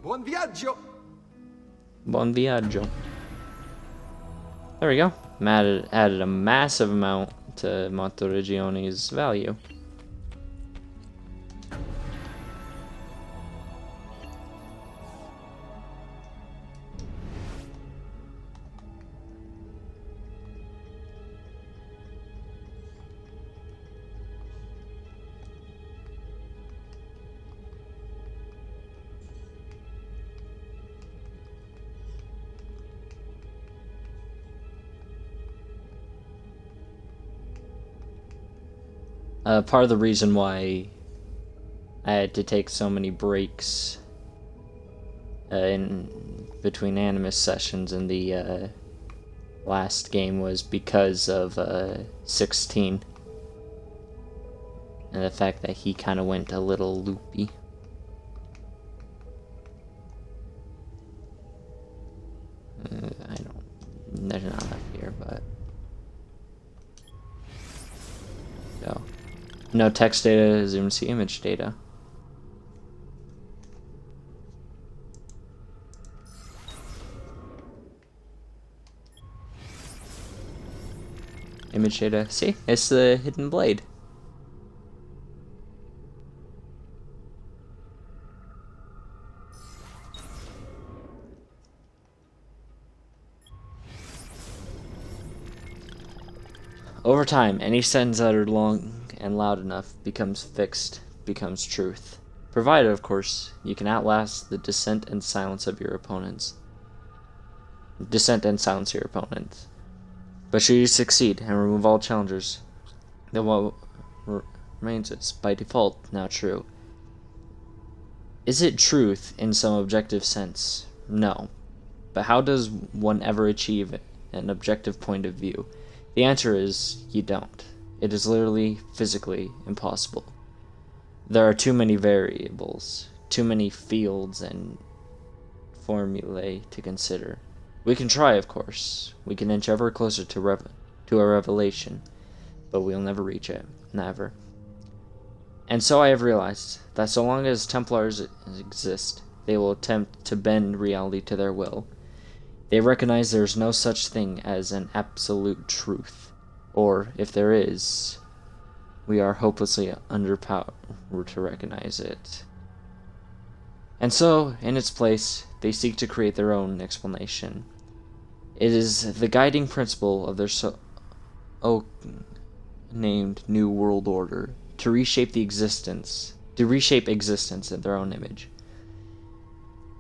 Buon viaggio! Buon viaggio. There we go. Added a massive amount to Monteregione's value. Part of the reason why I had to take so many breaks in between Animus sessions in the last game was because of 16 and the fact that he kind of went a little loopy. There's not enough here, but go. No text data, zoom to image data. Image data, see? It's the hidden blade. Over time, any sentence uttered long and loud enough becomes fixed, becomes truth. Provided, of course, you can outlast the dissent and silence of your opponents. But should you succeed and remove all challengers, then what remains is, by default, now true. Is it truth in some objective sense? No. But how does one ever achieve an objective point of view? The answer is, you don't. It is literally, physically impossible. There are too many variables, too many fields and formulae to consider. We can try, of course. We can inch ever closer to a revelation, but we'll never reach it. Never. And so I have realized that so long as Templars exist, they will attempt to bend reality to their will. They recognize there is no such thing as an absolute truth, or if there is, we are hopelessly underpowered to recognize it. And so, in its place, they seek to create their own explanation. It is the guiding principle of their named New World Order to reshape existence in their own image.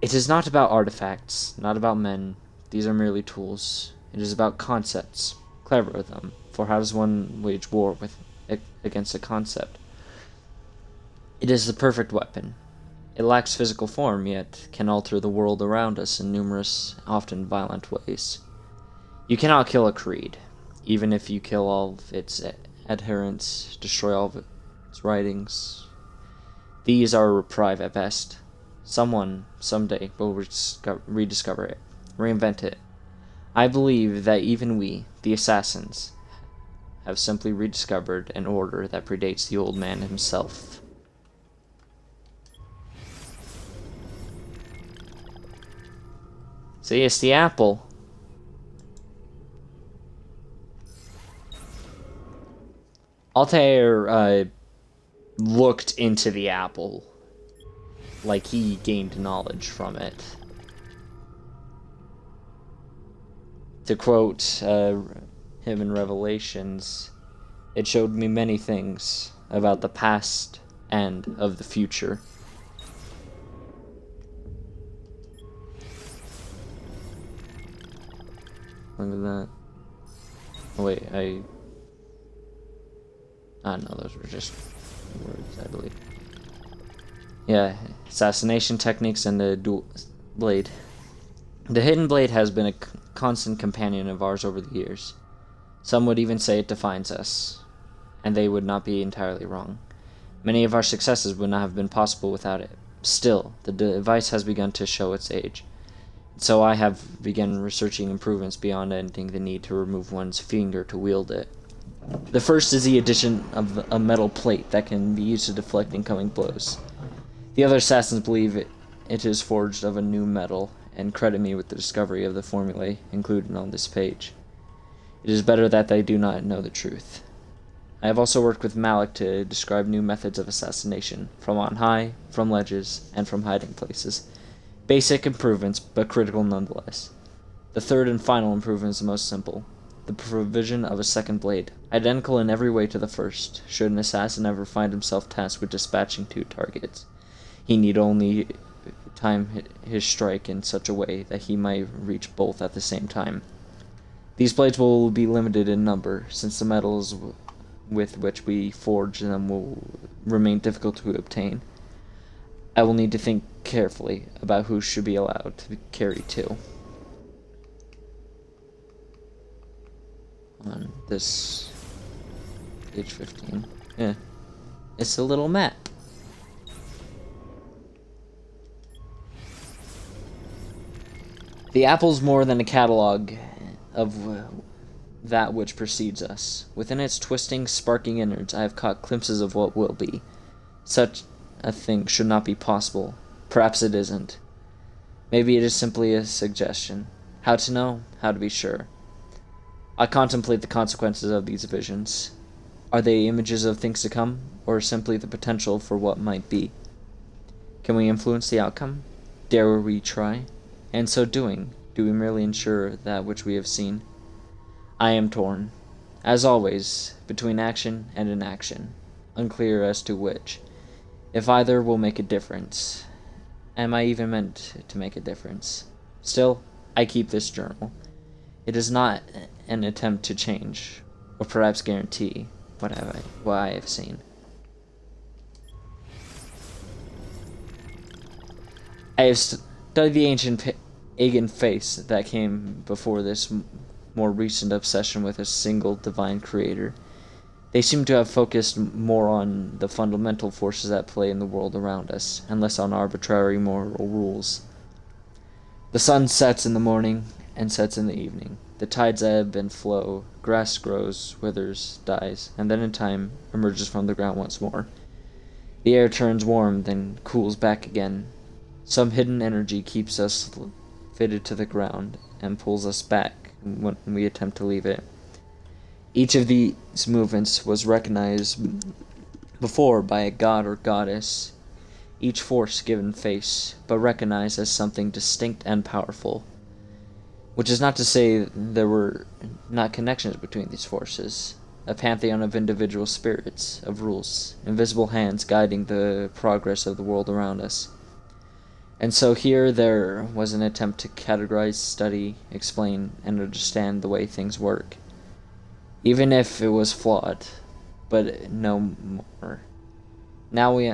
It is not about artifacts, not about men. These are merely tools. It is about concepts. Clever with them, for how does one wage war against a concept? It is the perfect weapon. It lacks physical form, yet can alter the world around us in numerous, often violent ways. You cannot kill a creed, even if you kill all of its adherents, destroy all of its writings. These are reprieve at best. Someone, someday, will rediscover it, reinvent it. I believe that even we, the assassins, have simply rediscovered an order that predates the old man himself. See, it's the apple. Altair looked into the apple like he gained knowledge from it. To quote him in Revelations, it showed me many things about the past and of the future. Look at that. Oh, wait, no, those were just words, I believe. Yeah, assassination techniques and the dual blade. The hidden blade has been a constant companion of ours over the years. Some would even say it defines us, and they would not be entirely wrong. Many of our successes would not have been possible without it. Still, the device has begun to show its age. So I have begun researching improvements beyond ending the need to remove one's finger to wield it. The first is the addition of a metal plate that can be used to deflect incoming blows. The other assassins believe it is forged of a new metal, and credit me with the discovery of the formulae included on this page. It is better that they do not know the truth. I have also worked with Malik to describe new methods of assassination, from on high, from ledges, and from hiding places. Basic improvements, but critical nonetheless. The third and final improvement is the most simple. The provision of a second blade, identical in every way to the first, should an assassin ever find himself tasked with dispatching 2 targets. He need only time his strike in such a way that he might reach both at the same time. These blades will be limited in number, since the metals with which we forge them will remain difficult to obtain. I will need to think carefully about who should be allowed to carry 2. On this page 15. Yeah. It's a little map. The apple's more than a catalog of that which precedes us. Within its twisting, sparking innards, I have caught glimpses of what will be. Such a thing should not be possible. Perhaps it isn't. Maybe it is simply a suggestion. How to know? How to be sure? I contemplate the consequences of these visions. Are they images of things to come, or simply the potential for what might be? Can we influence the outcome? Dare we try? And so doing, do we merely ensure that which we have seen? I am torn, as always, between action and inaction, unclear as to which. If either will make a difference. Am I even meant to make a difference? Still, I keep this journal. It is not an attempt to change, or perhaps guarantee, what I have seen. I have studied the ancient pagan faiths that came before this more recent obsession with a single divine creator. They seem to have focused more on the fundamental forces at play in the world around us, and less on arbitrary moral rules. The sun sets in the morning and sets in the evening. The tides ebb and flow, grass grows, withers, dies, and then in time emerges from the ground once more. The air turns warm, then cools back again. Some hidden energy keeps us fitted to the ground and pulls us back when we attempt to leave it. Each of these movements was recognized before by a god or goddess, each force given face, but recognized as something distinct and powerful. Which is not to say there were not connections between these forces, a pantheon of individual spirits, of rules, invisible hands guiding the progress of the world around us. And so here there was an attempt to categorize, study, explain, and understand the way things work. Even if it was flawed, but no more. Now we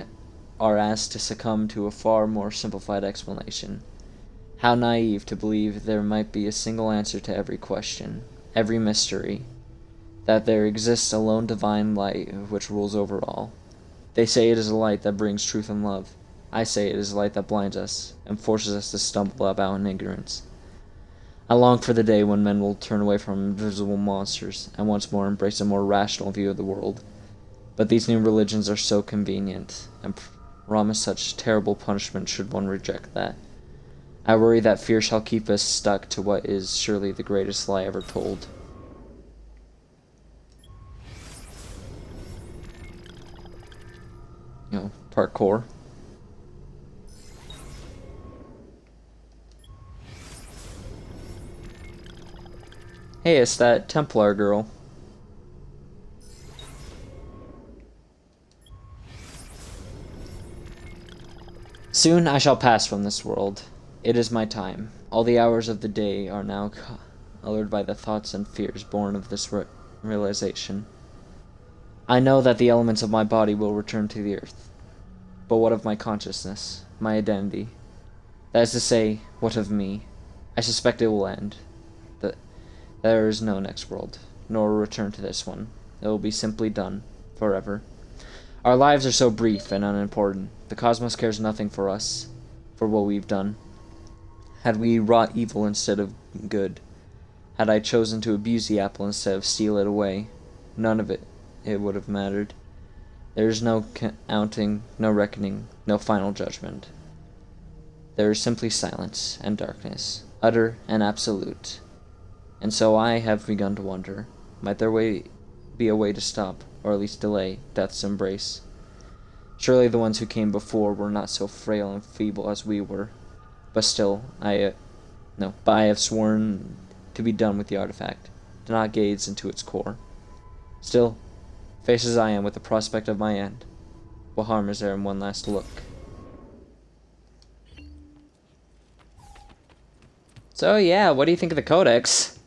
are asked to succumb to a far more simplified explanation. How naive to believe there might be a single answer to every question, every mystery, that there exists a lone divine light which rules over all. They say it is a light that brings truth and love. I say it is a light that blinds us, and forces us to stumble about in ignorance. I long for the day when men will turn away from invisible monsters, and once more embrace a more rational view of the world. But these new religions are so convenient, and promise such terrible punishment should one reject that. I worry that fear shall keep us stuck to what is surely the greatest lie ever told. Parkour. Hey, it's that Templar girl. Soon I shall pass from this world. It is my time. All the hours of the day are now colored by the thoughts and fears born of this realization. I know that the elements of my body will return to the earth. But what of my consciousness, my identity? That is to say, what of me? I suspect it will end. That there is no next world, nor a return to this one. It will be simply done, forever. Our lives are so brief and unimportant. The cosmos cares nothing for us, for what we've done. Had we wrought evil instead of good, had I chosen to abuse the apple instead of steal it away, none of it would have mattered. There is no counting, no reckoning, no final judgment. There is simply silence and darkness, utter and absolute. And so I have begun to wonder, might there be a way to stop, or at least delay, death's embrace? Surely the ones who came before were not so frail and feeble as we were. But still, I have sworn to be done with the artifact, to not gaze into its core. Still, faced as I am with the prospect of my end, what harm is there in one last look? So yeah, what do you think of the Codex?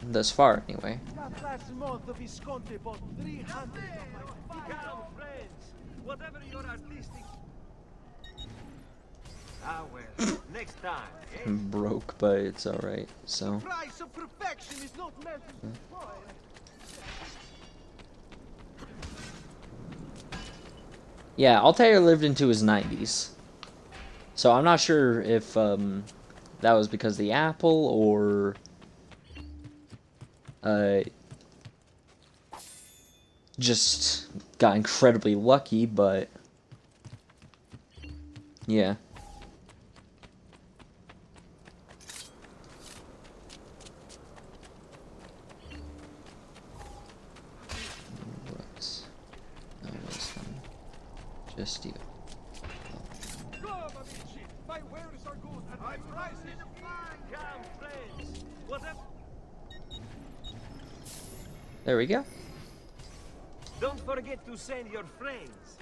Thus far, anyway. Last month, Visconti bought 300 of my Come, friends. Whatever your artistic... Ah, well. Next time, eh? I'm broke, but it's alright, so... The price of perfection is not meant to be spoiled. Yeah, Altair lived into his 90s. So I'm not sure if that was because of the apple or just got incredibly lucky, but yeah. Just you. My wares are good and my price is fine. Come, friends. Whatever. There we go. Don't forget to send your friends.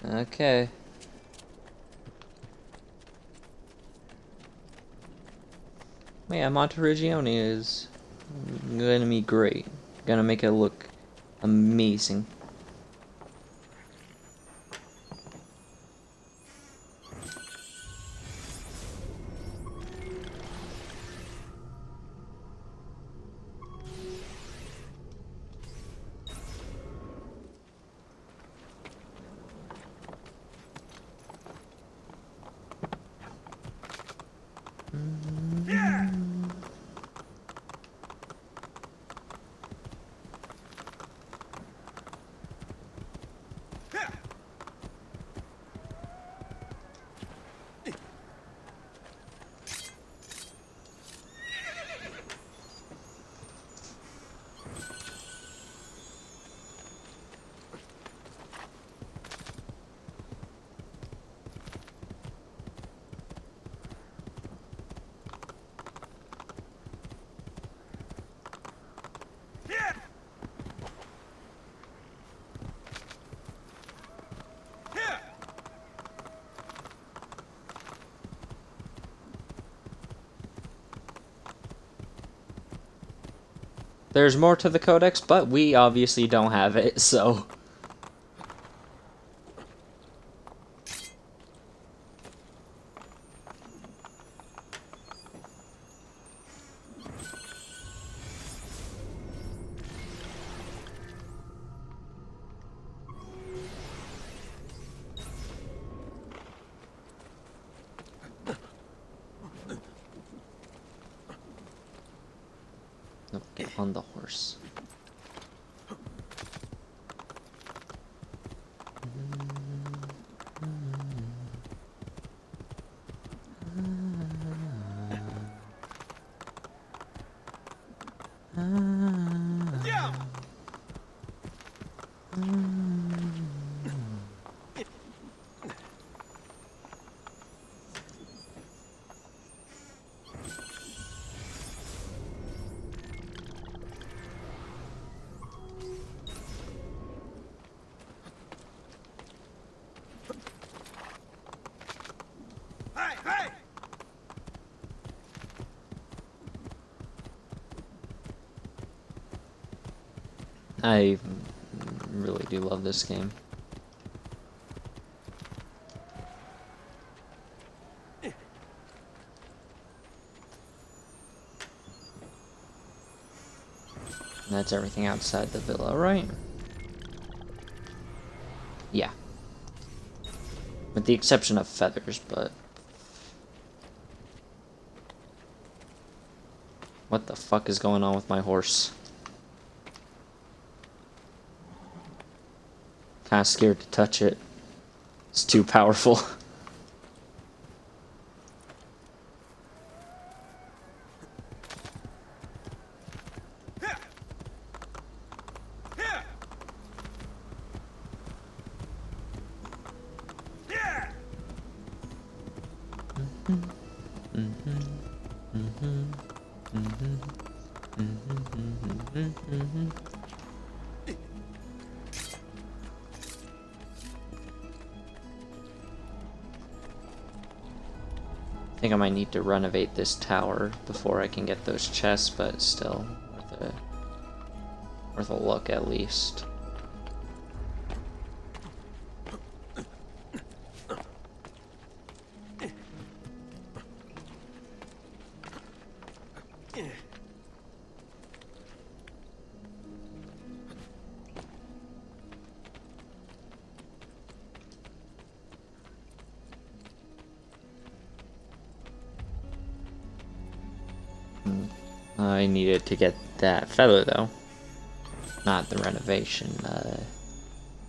Okay. Yeah, Monteriggioni is gonna be great. Gonna make it look amazing. There's more to the Codex, but we obviously don't have it, so... No, get on the horse. I really do love this game. And that's everything outside the villa, right? Yeah. With the exception of feathers, but... What the fuck is going on with my horse? Kinda scared to touch it. It's too powerful. I think I might need to renovate this tower before I can get those chests, but still worth a look at least. I needed to get that feather though, not the renovation,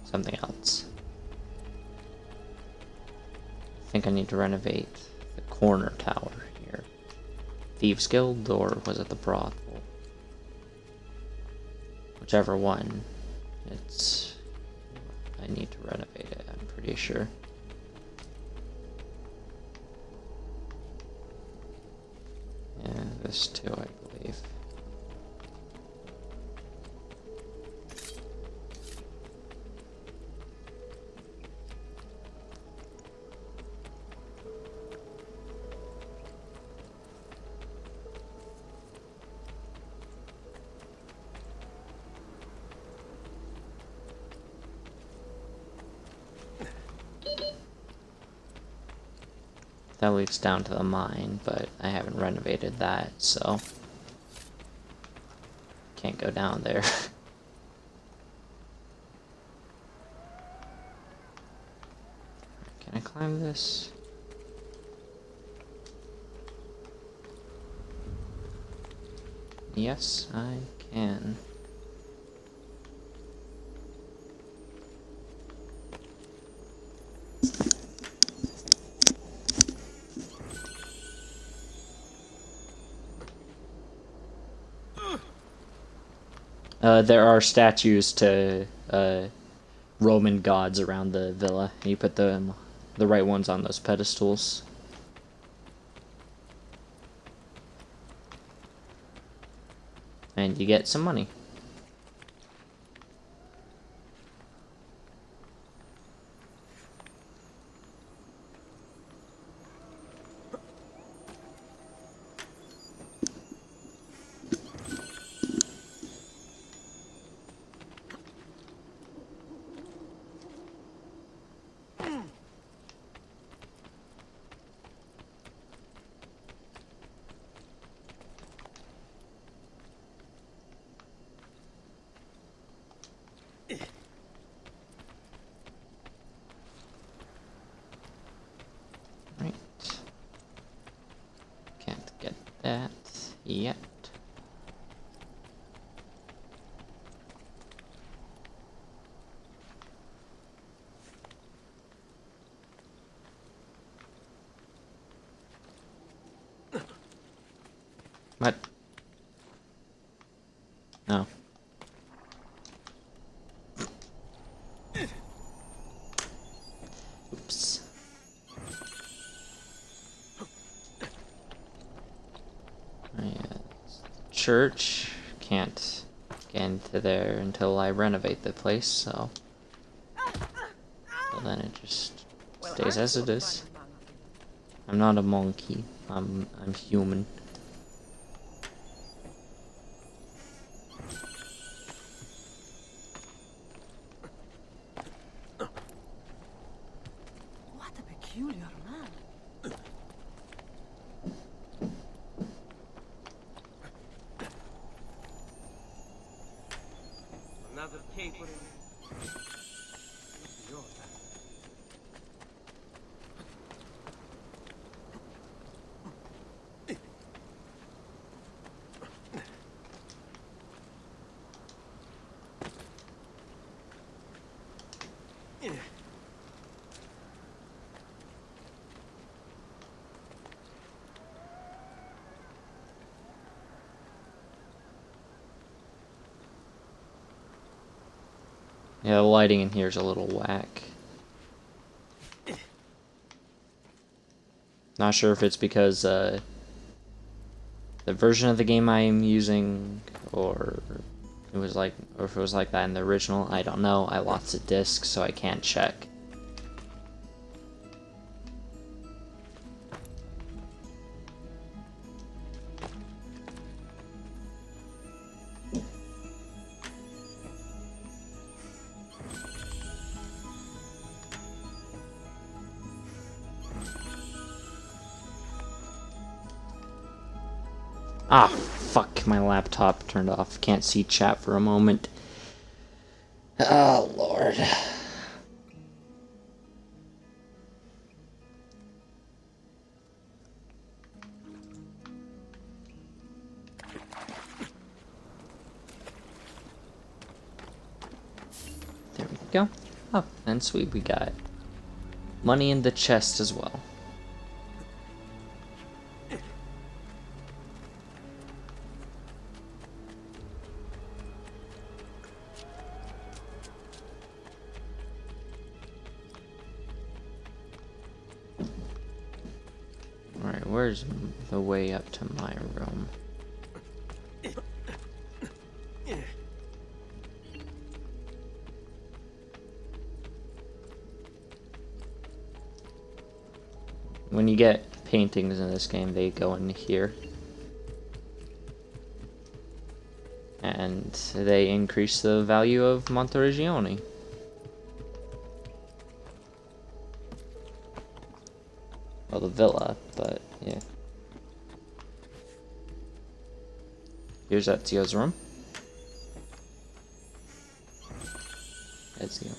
something else. I think I need to renovate the corner tower here. Thieves Guild, or was it the brothel? Whichever one, I need to renovate it, I'm pretty sure. Yeah, this too, I believe. That leads down to the mine, but I haven't renovated that, so can't go down there. Can I climb this? Yes, I can. There are statues to Roman gods around the villa. You put the right ones on those pedestals. And you get some money. Right. Can't get that yet. What? No. Oops. Church. Can't get into there until I renovate the place, so then it just stays as it is. I'm not a monkey. I'm human. peculiar man. Another paper. Yeah, the lighting in here is a little whack. Not sure if it's because the version of the game I am using, or if it was like that in the original. I don't know. I lost the disc, so I can't check. Ah, fuck, my laptop turned off. Can't see chat for a moment. Oh, Lord. There we go. Oh, and sweet, we got money in the chest as well. Alright, where's the way up to my room? When you get paintings in this game, they go in here. And they increase the value of Monteregione. Well, the villa, but yeah. Here's Ezio's room. Ezio.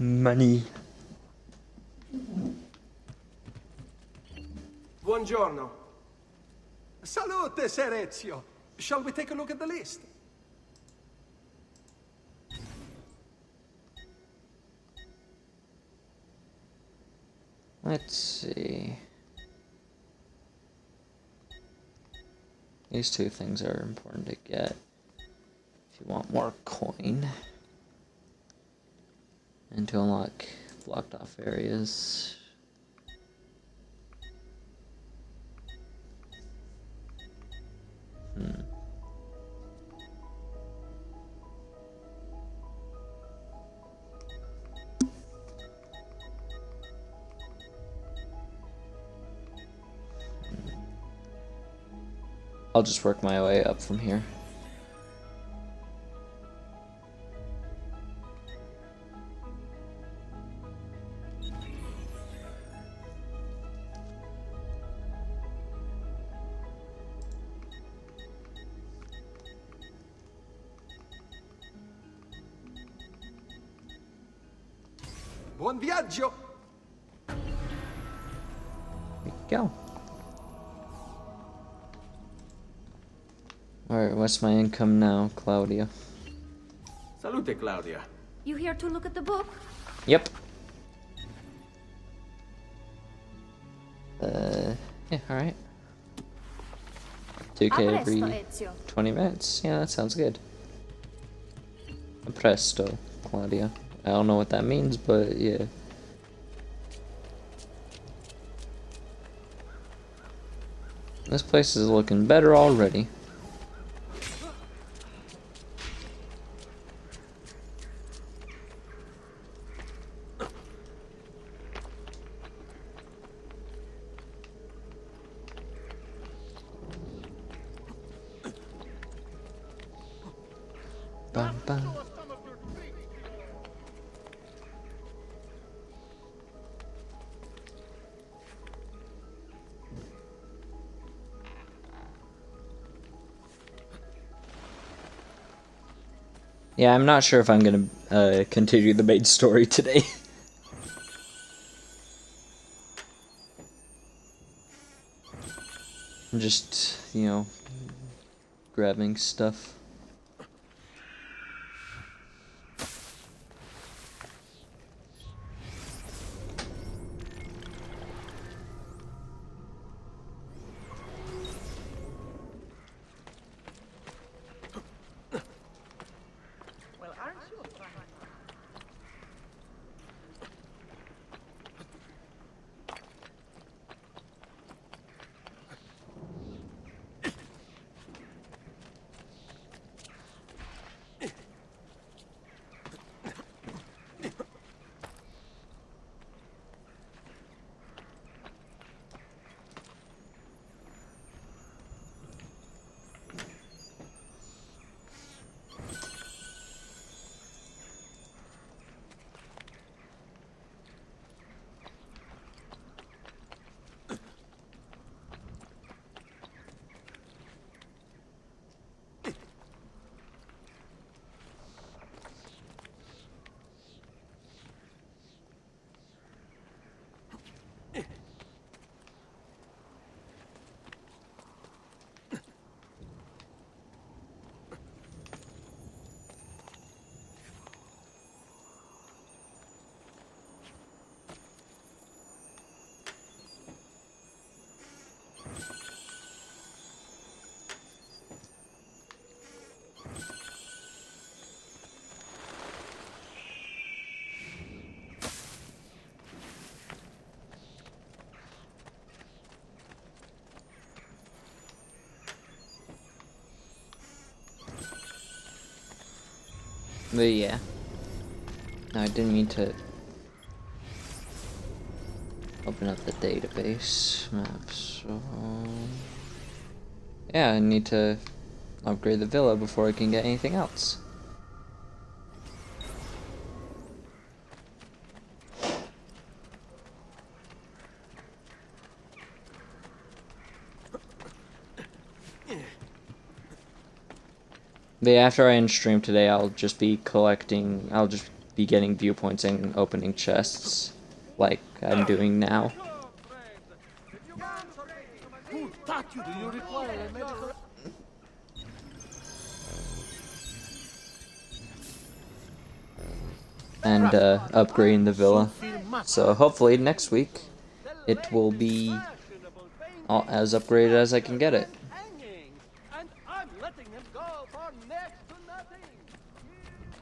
Money. Buongiorno. Salute, Ser Ezio. Shall we take a look at the list? Let's see. These two things are important to get if you want more coin. And to unlock blocked off areas. I'll just work my way up from here. Buon viaggio! There we go. Alright, what's my income now, Claudia? Salute, Claudia. You here to look at the book? Yep. Yeah, alright. 2K A every presto, Ezio. 20 minutes. Yeah, that sounds good. A presto, Claudia. I don't know what that means, but yeah. This place is looking better already. Bum, bum. Yeah, I'm not sure if I'm gonna continue the main story today. I'm just, you know, grabbing stuff. Well, aren't you a friend? But yeah. No, I didn't mean to open up the database maps. So yeah, I need to upgrade the villa before I can get anything else. But after I end stream today, I'll just be getting viewpoints and opening chests, like I'm doing now. Who taught you? Do you require a medical? And upgrading the villa. So hopefully next week it will be as upgraded as I can get it.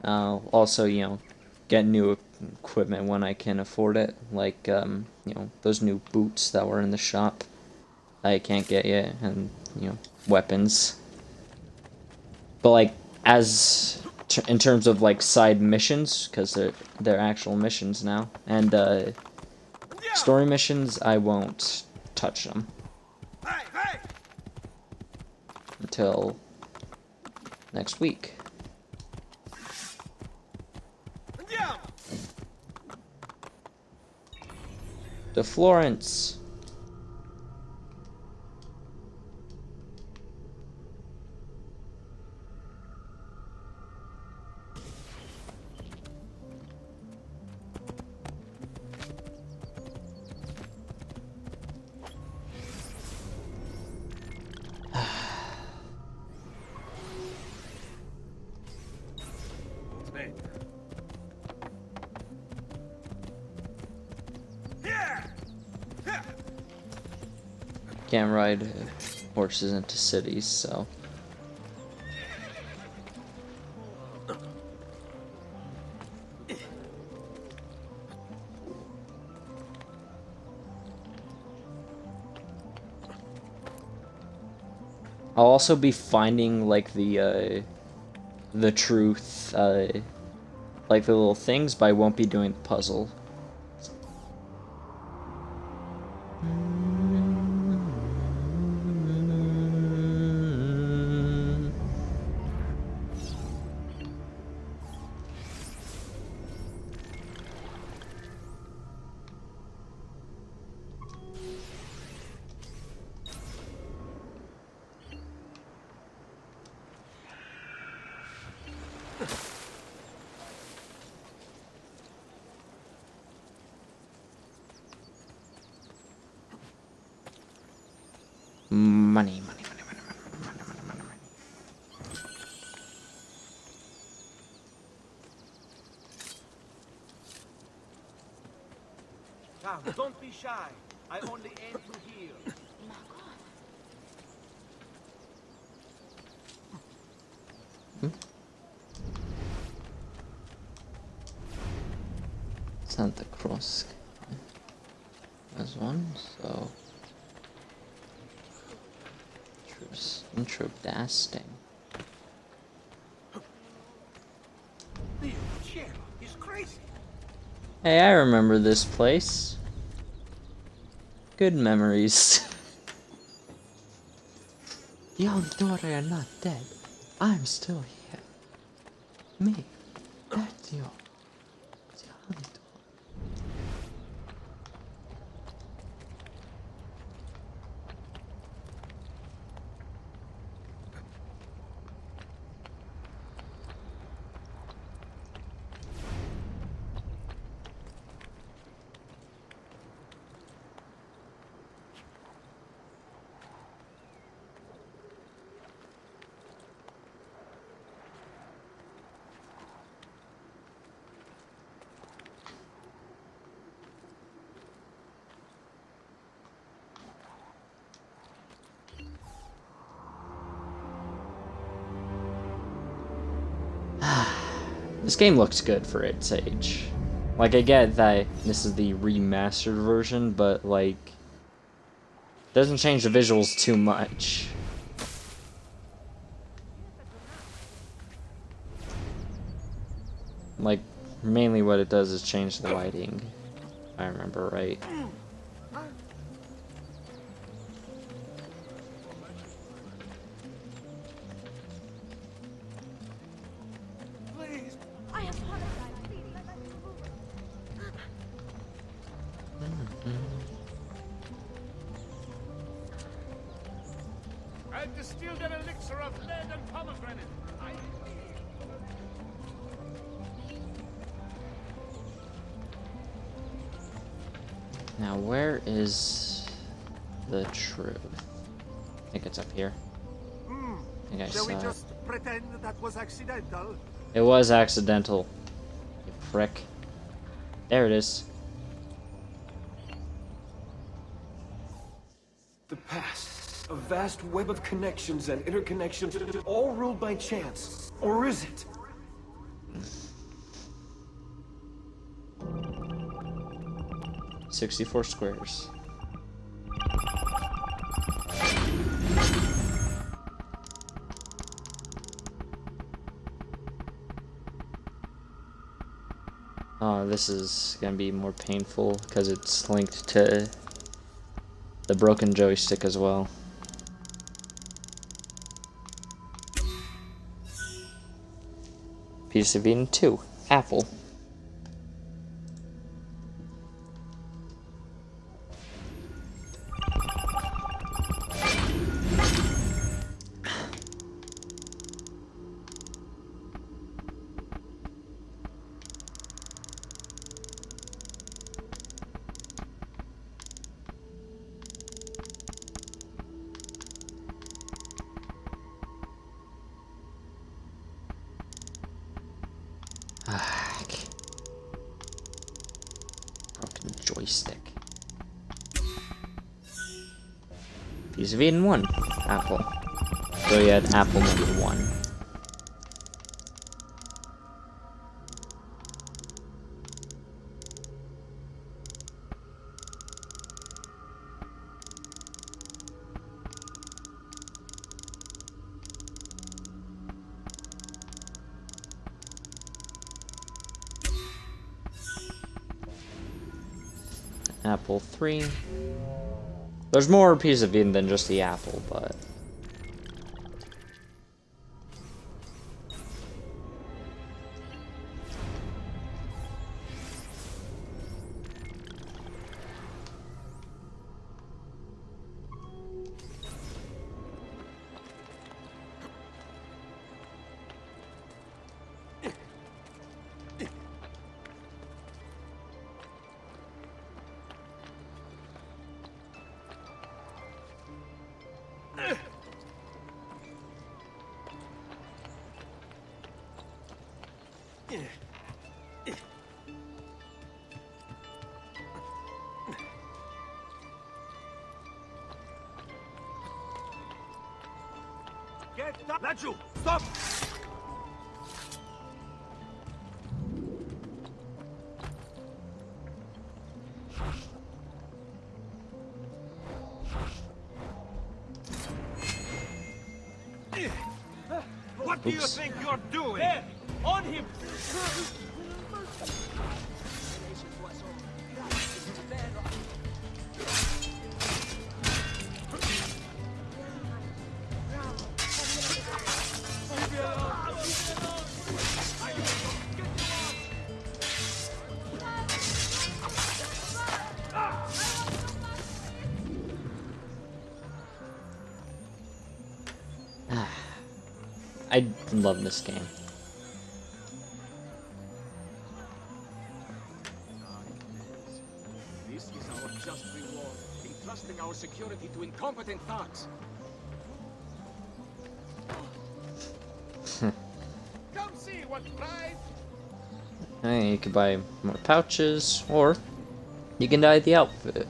I'll also, you know, get new equipment when I can afford it, like you know, those new boots that were in the shop that I can't get yet, and you know, weapons. But like in terms of like side missions, because they're actual missions now, and story missions, I won't touch them until next week. To Florence. Can't ride horses into cities, so. I'll also be finding like the truth, like the little things, but I won't be doing the puzzle. Money. Now, don't be shy. I only aim to heal. Santa Cruz. There's one, so. Intro dasting. He's crazy. Hey, I remember this place. Good memories. The Auditore are not dead. I'm still here. Me. That's you. The Auditore. This game looks good for its age. Like, I get that this is the remastered version, but, like, doesn't change the visuals too much. Like, mainly what it does is change the lighting, if I remember right. I distilled an elixir of lead and pomegranate. Now, where is the truth? I think it's up here. I think I Shall we saw it. just pretend that was accidental? It was accidental. You prick. There it is. The past. A vast web of connections and interconnections, all ruled by chance. Or is it? "64 squares. Oh, this is gonna be more painful because it's linked to the broken joystick as well. Piece of Eden 2. Apple. Broken joystick. Piece of Eden 1. Apple. So you had apple number 1. Apple 3. There's more Piece of Eden than just the apple, but... Laju, stop! What do you think you're doing? There! On him! I love this game. This is our just reward, entrusting our security to incompetent thugs. Come see what pride. Hey, you could buy more pouches, or you can dye the outfit.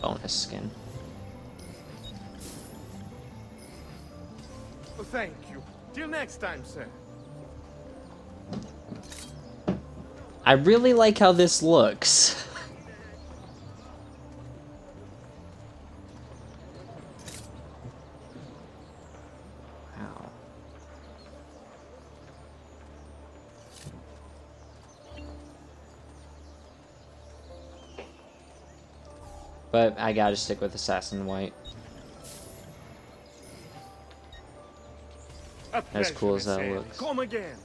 Bonus skin. Thank you. Till next time, sir. I really like how this looks. Wow. But I gotta stick with Assassin White. As cool as that looks. Come again.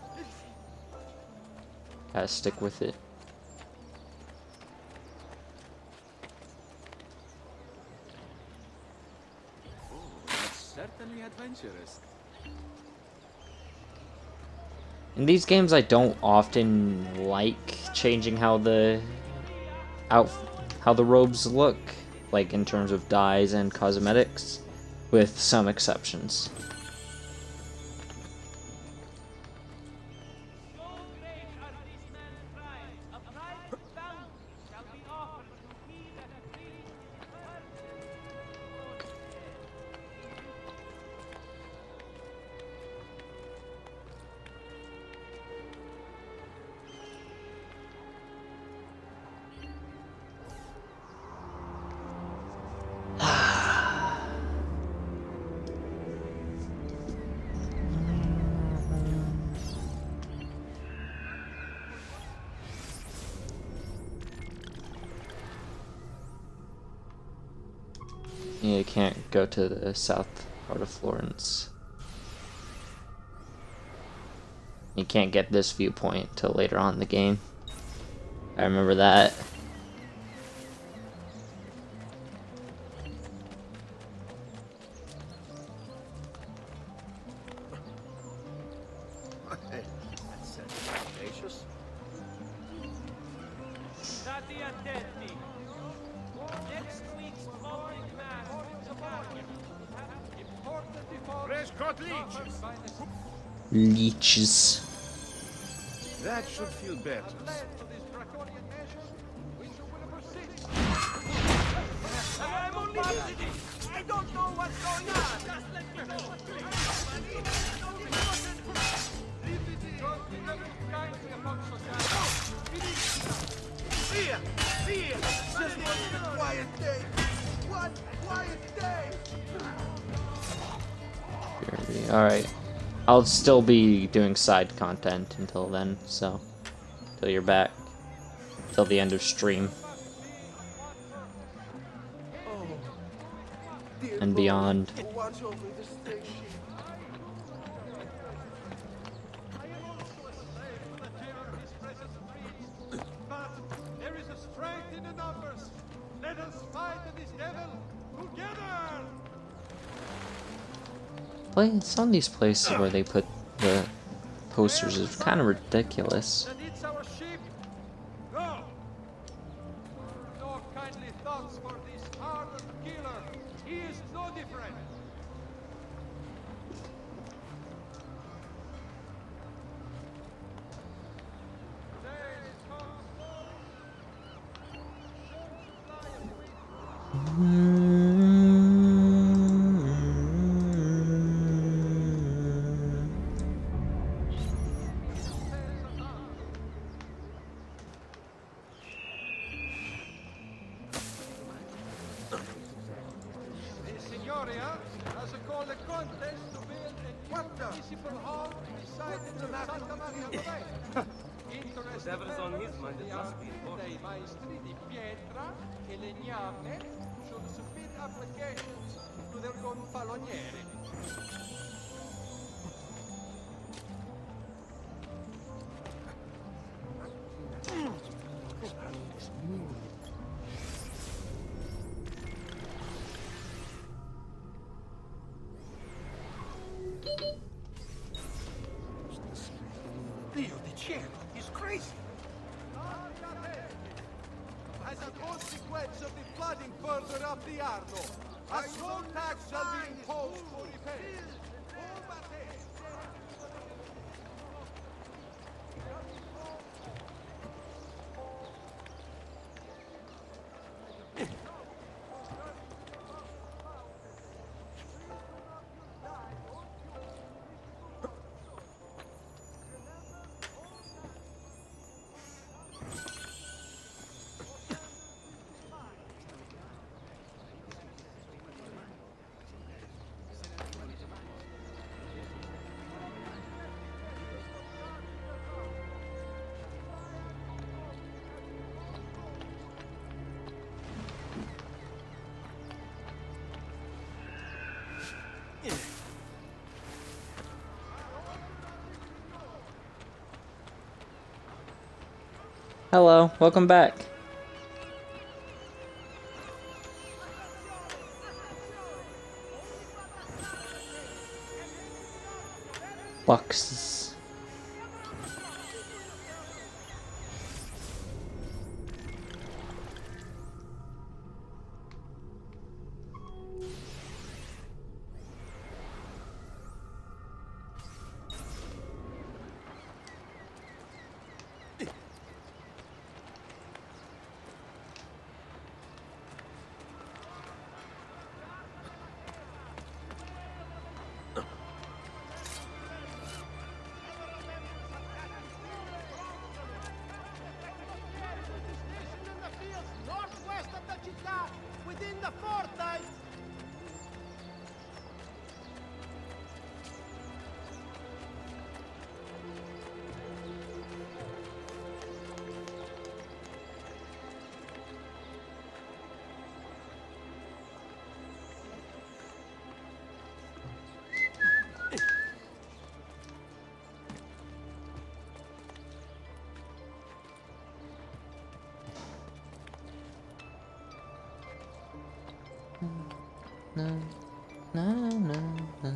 Gotta stick with it. Oh, that's certainly adventurous. In these games, I don't often like changing how the robes look, like in terms of dyes and cosmetics, with some exceptions. You can't go to the south part of Florence. You can't get this viewpoint till later on in the game. I remember that. Stati attenti. Next week's public mass in the Cardinal. Fresh cut leeches. Leeches. That should feel better. Alright. I'll still be doing side content until then, so. Till you're back. Till the end of stream. And beyond. Watch over the station. But there is a strength in the numbers. Let us fight this devil together. Some of these places where they put the posters is kind of ridiculous. That it's our ship. Go. No kindly thoughts for this hardened killer. He is no different. Signoria has called a contest to build a municipal hall beside the Santa Maria Bay. Whatever's on his mind, it must be important. Dei maestri di pietra e legname should submit applications to their gonfalonieri. Dio di cielo, he's crazy. As a consequence of the flooding further up the Arno, a small tax shall be imposed for repairs. Hello, welcome back. Boxes. Northwest of the città, within the fortress. No, no, no, no.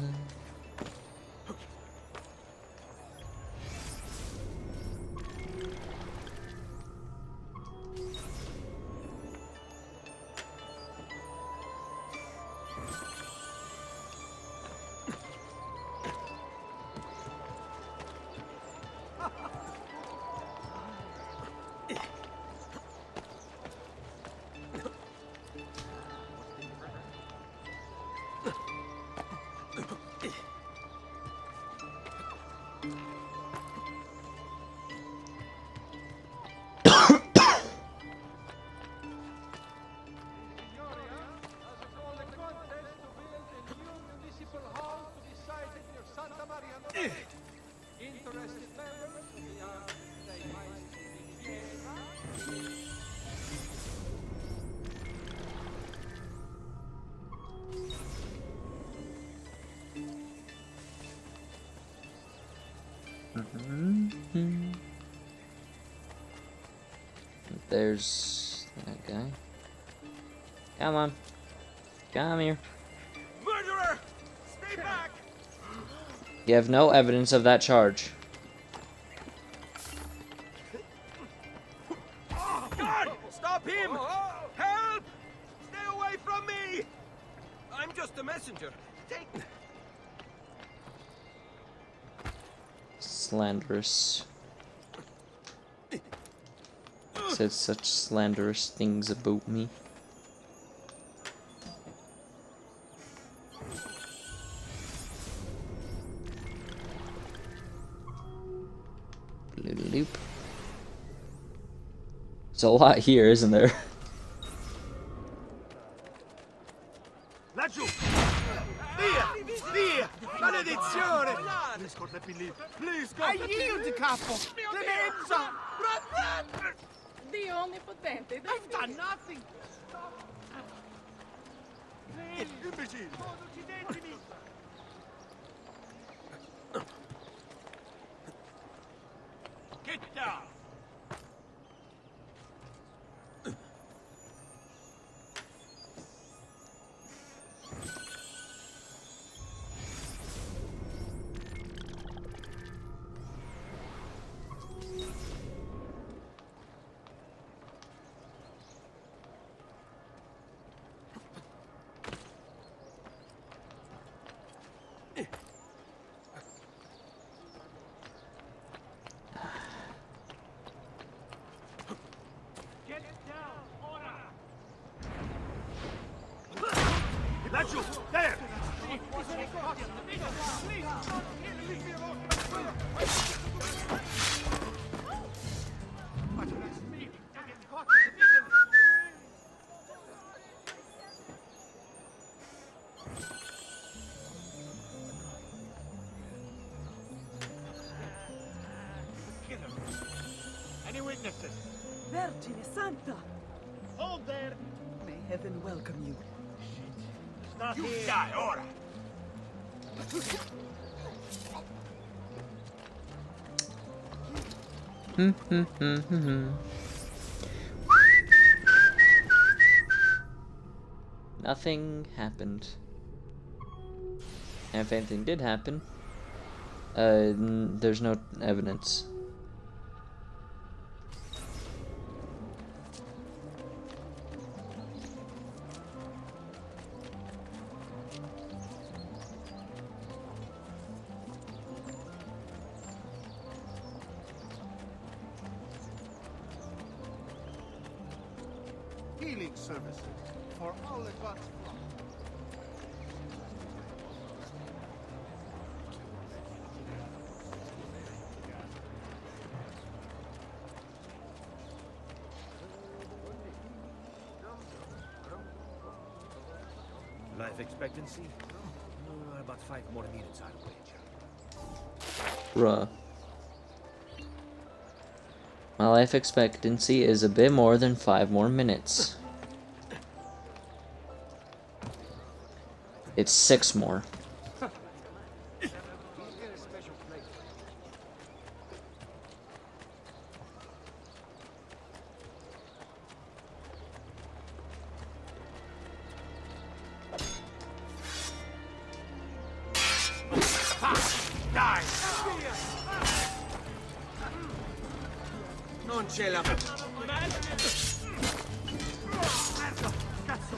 there's that guy. Come on. Come here. Murderer! Stay back! You have no evidence of that charge. Guard! Stop him! Help! Stay away from me! I'm just a messenger. Take... Slanderous. Said such slanderous things about me. Loop. There's a lot here, isn't there? Laggiù! Via! Via! Maledizione! Please God, let me leave. Please God, let me leave. capo! Clemenza! Dio onnipotente! I've done nothing! Imbecille! Get down! Laggiù! There! Any witnesses? Vergine Santa! Hold there! May heaven welcome you. Not you here. Die, ora! Nothing happened. And if anything did happen, there's no evidence. Healing services for all the gods' flock. Life expectancy? About 5 more minutes, I'll wager. Bruh. My life expectancy is a bit more than 5 more minutes. It's 6 more. Die! Non ce la faccio. Merda! Cazzo! Cazzo!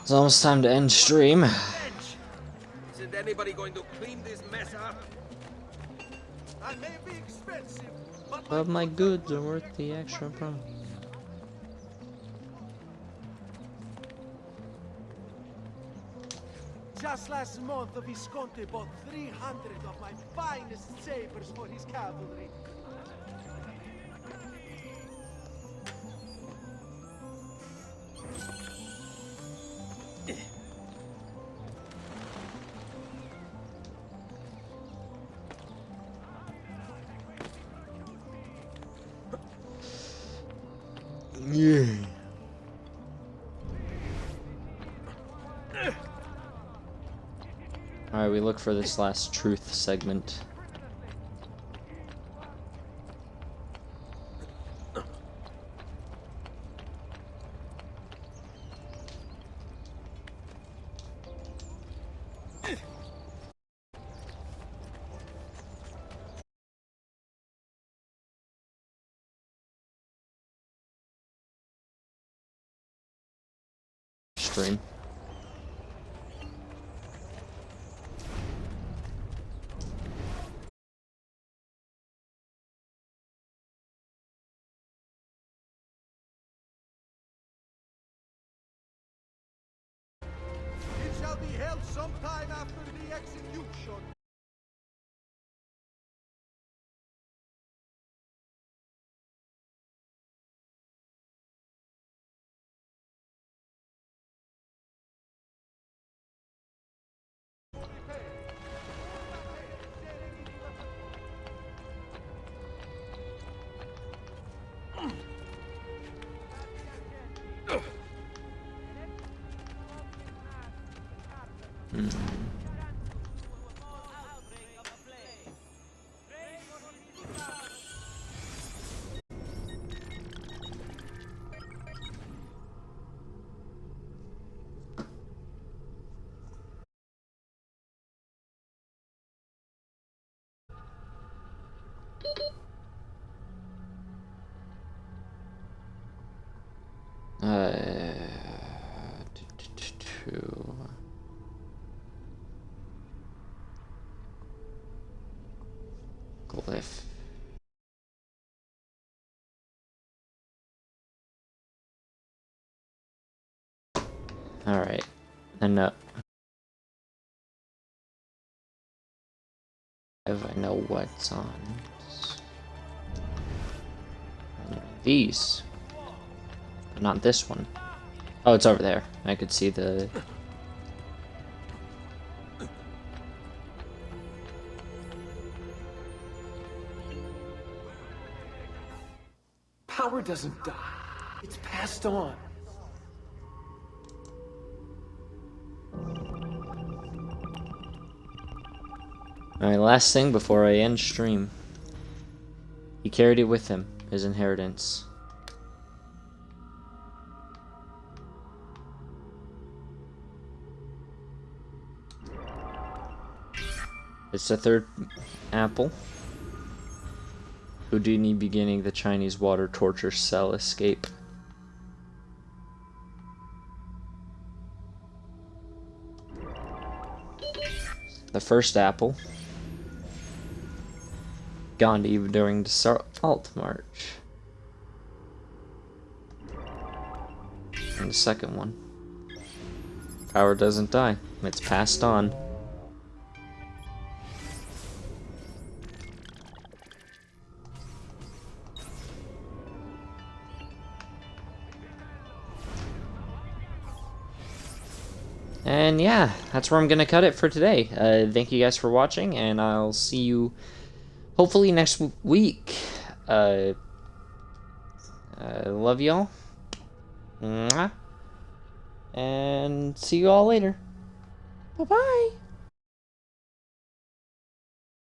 It's almost time to end stream. Isn't anybody going to clean this mess up? I may be expensive, But my goods are worth the extra price. Just last month, the Visconti bought 300 of my finest sabers for his cavalry. Alright, we look for this last truth segment. Stream. It shall be held sometime after the execution. Glyph. Alright. And I know what's on these. But not this one. Oh, it's over there. I could see the... Power doesn't die. It's passed on. Alright, last thing before I end stream. He carried it with him, his inheritance. It's the third apple. Houdini beginning the Chinese water torture cell escape. The first apple. Gandhi during the Salt March. And the second one. Power doesn't die. It's passed on. And yeah, that's where I'm gonna cut it for today. Thank you guys for watching, and I'll see you hopefully next week. Love y'all. And see you all later. Bye-bye.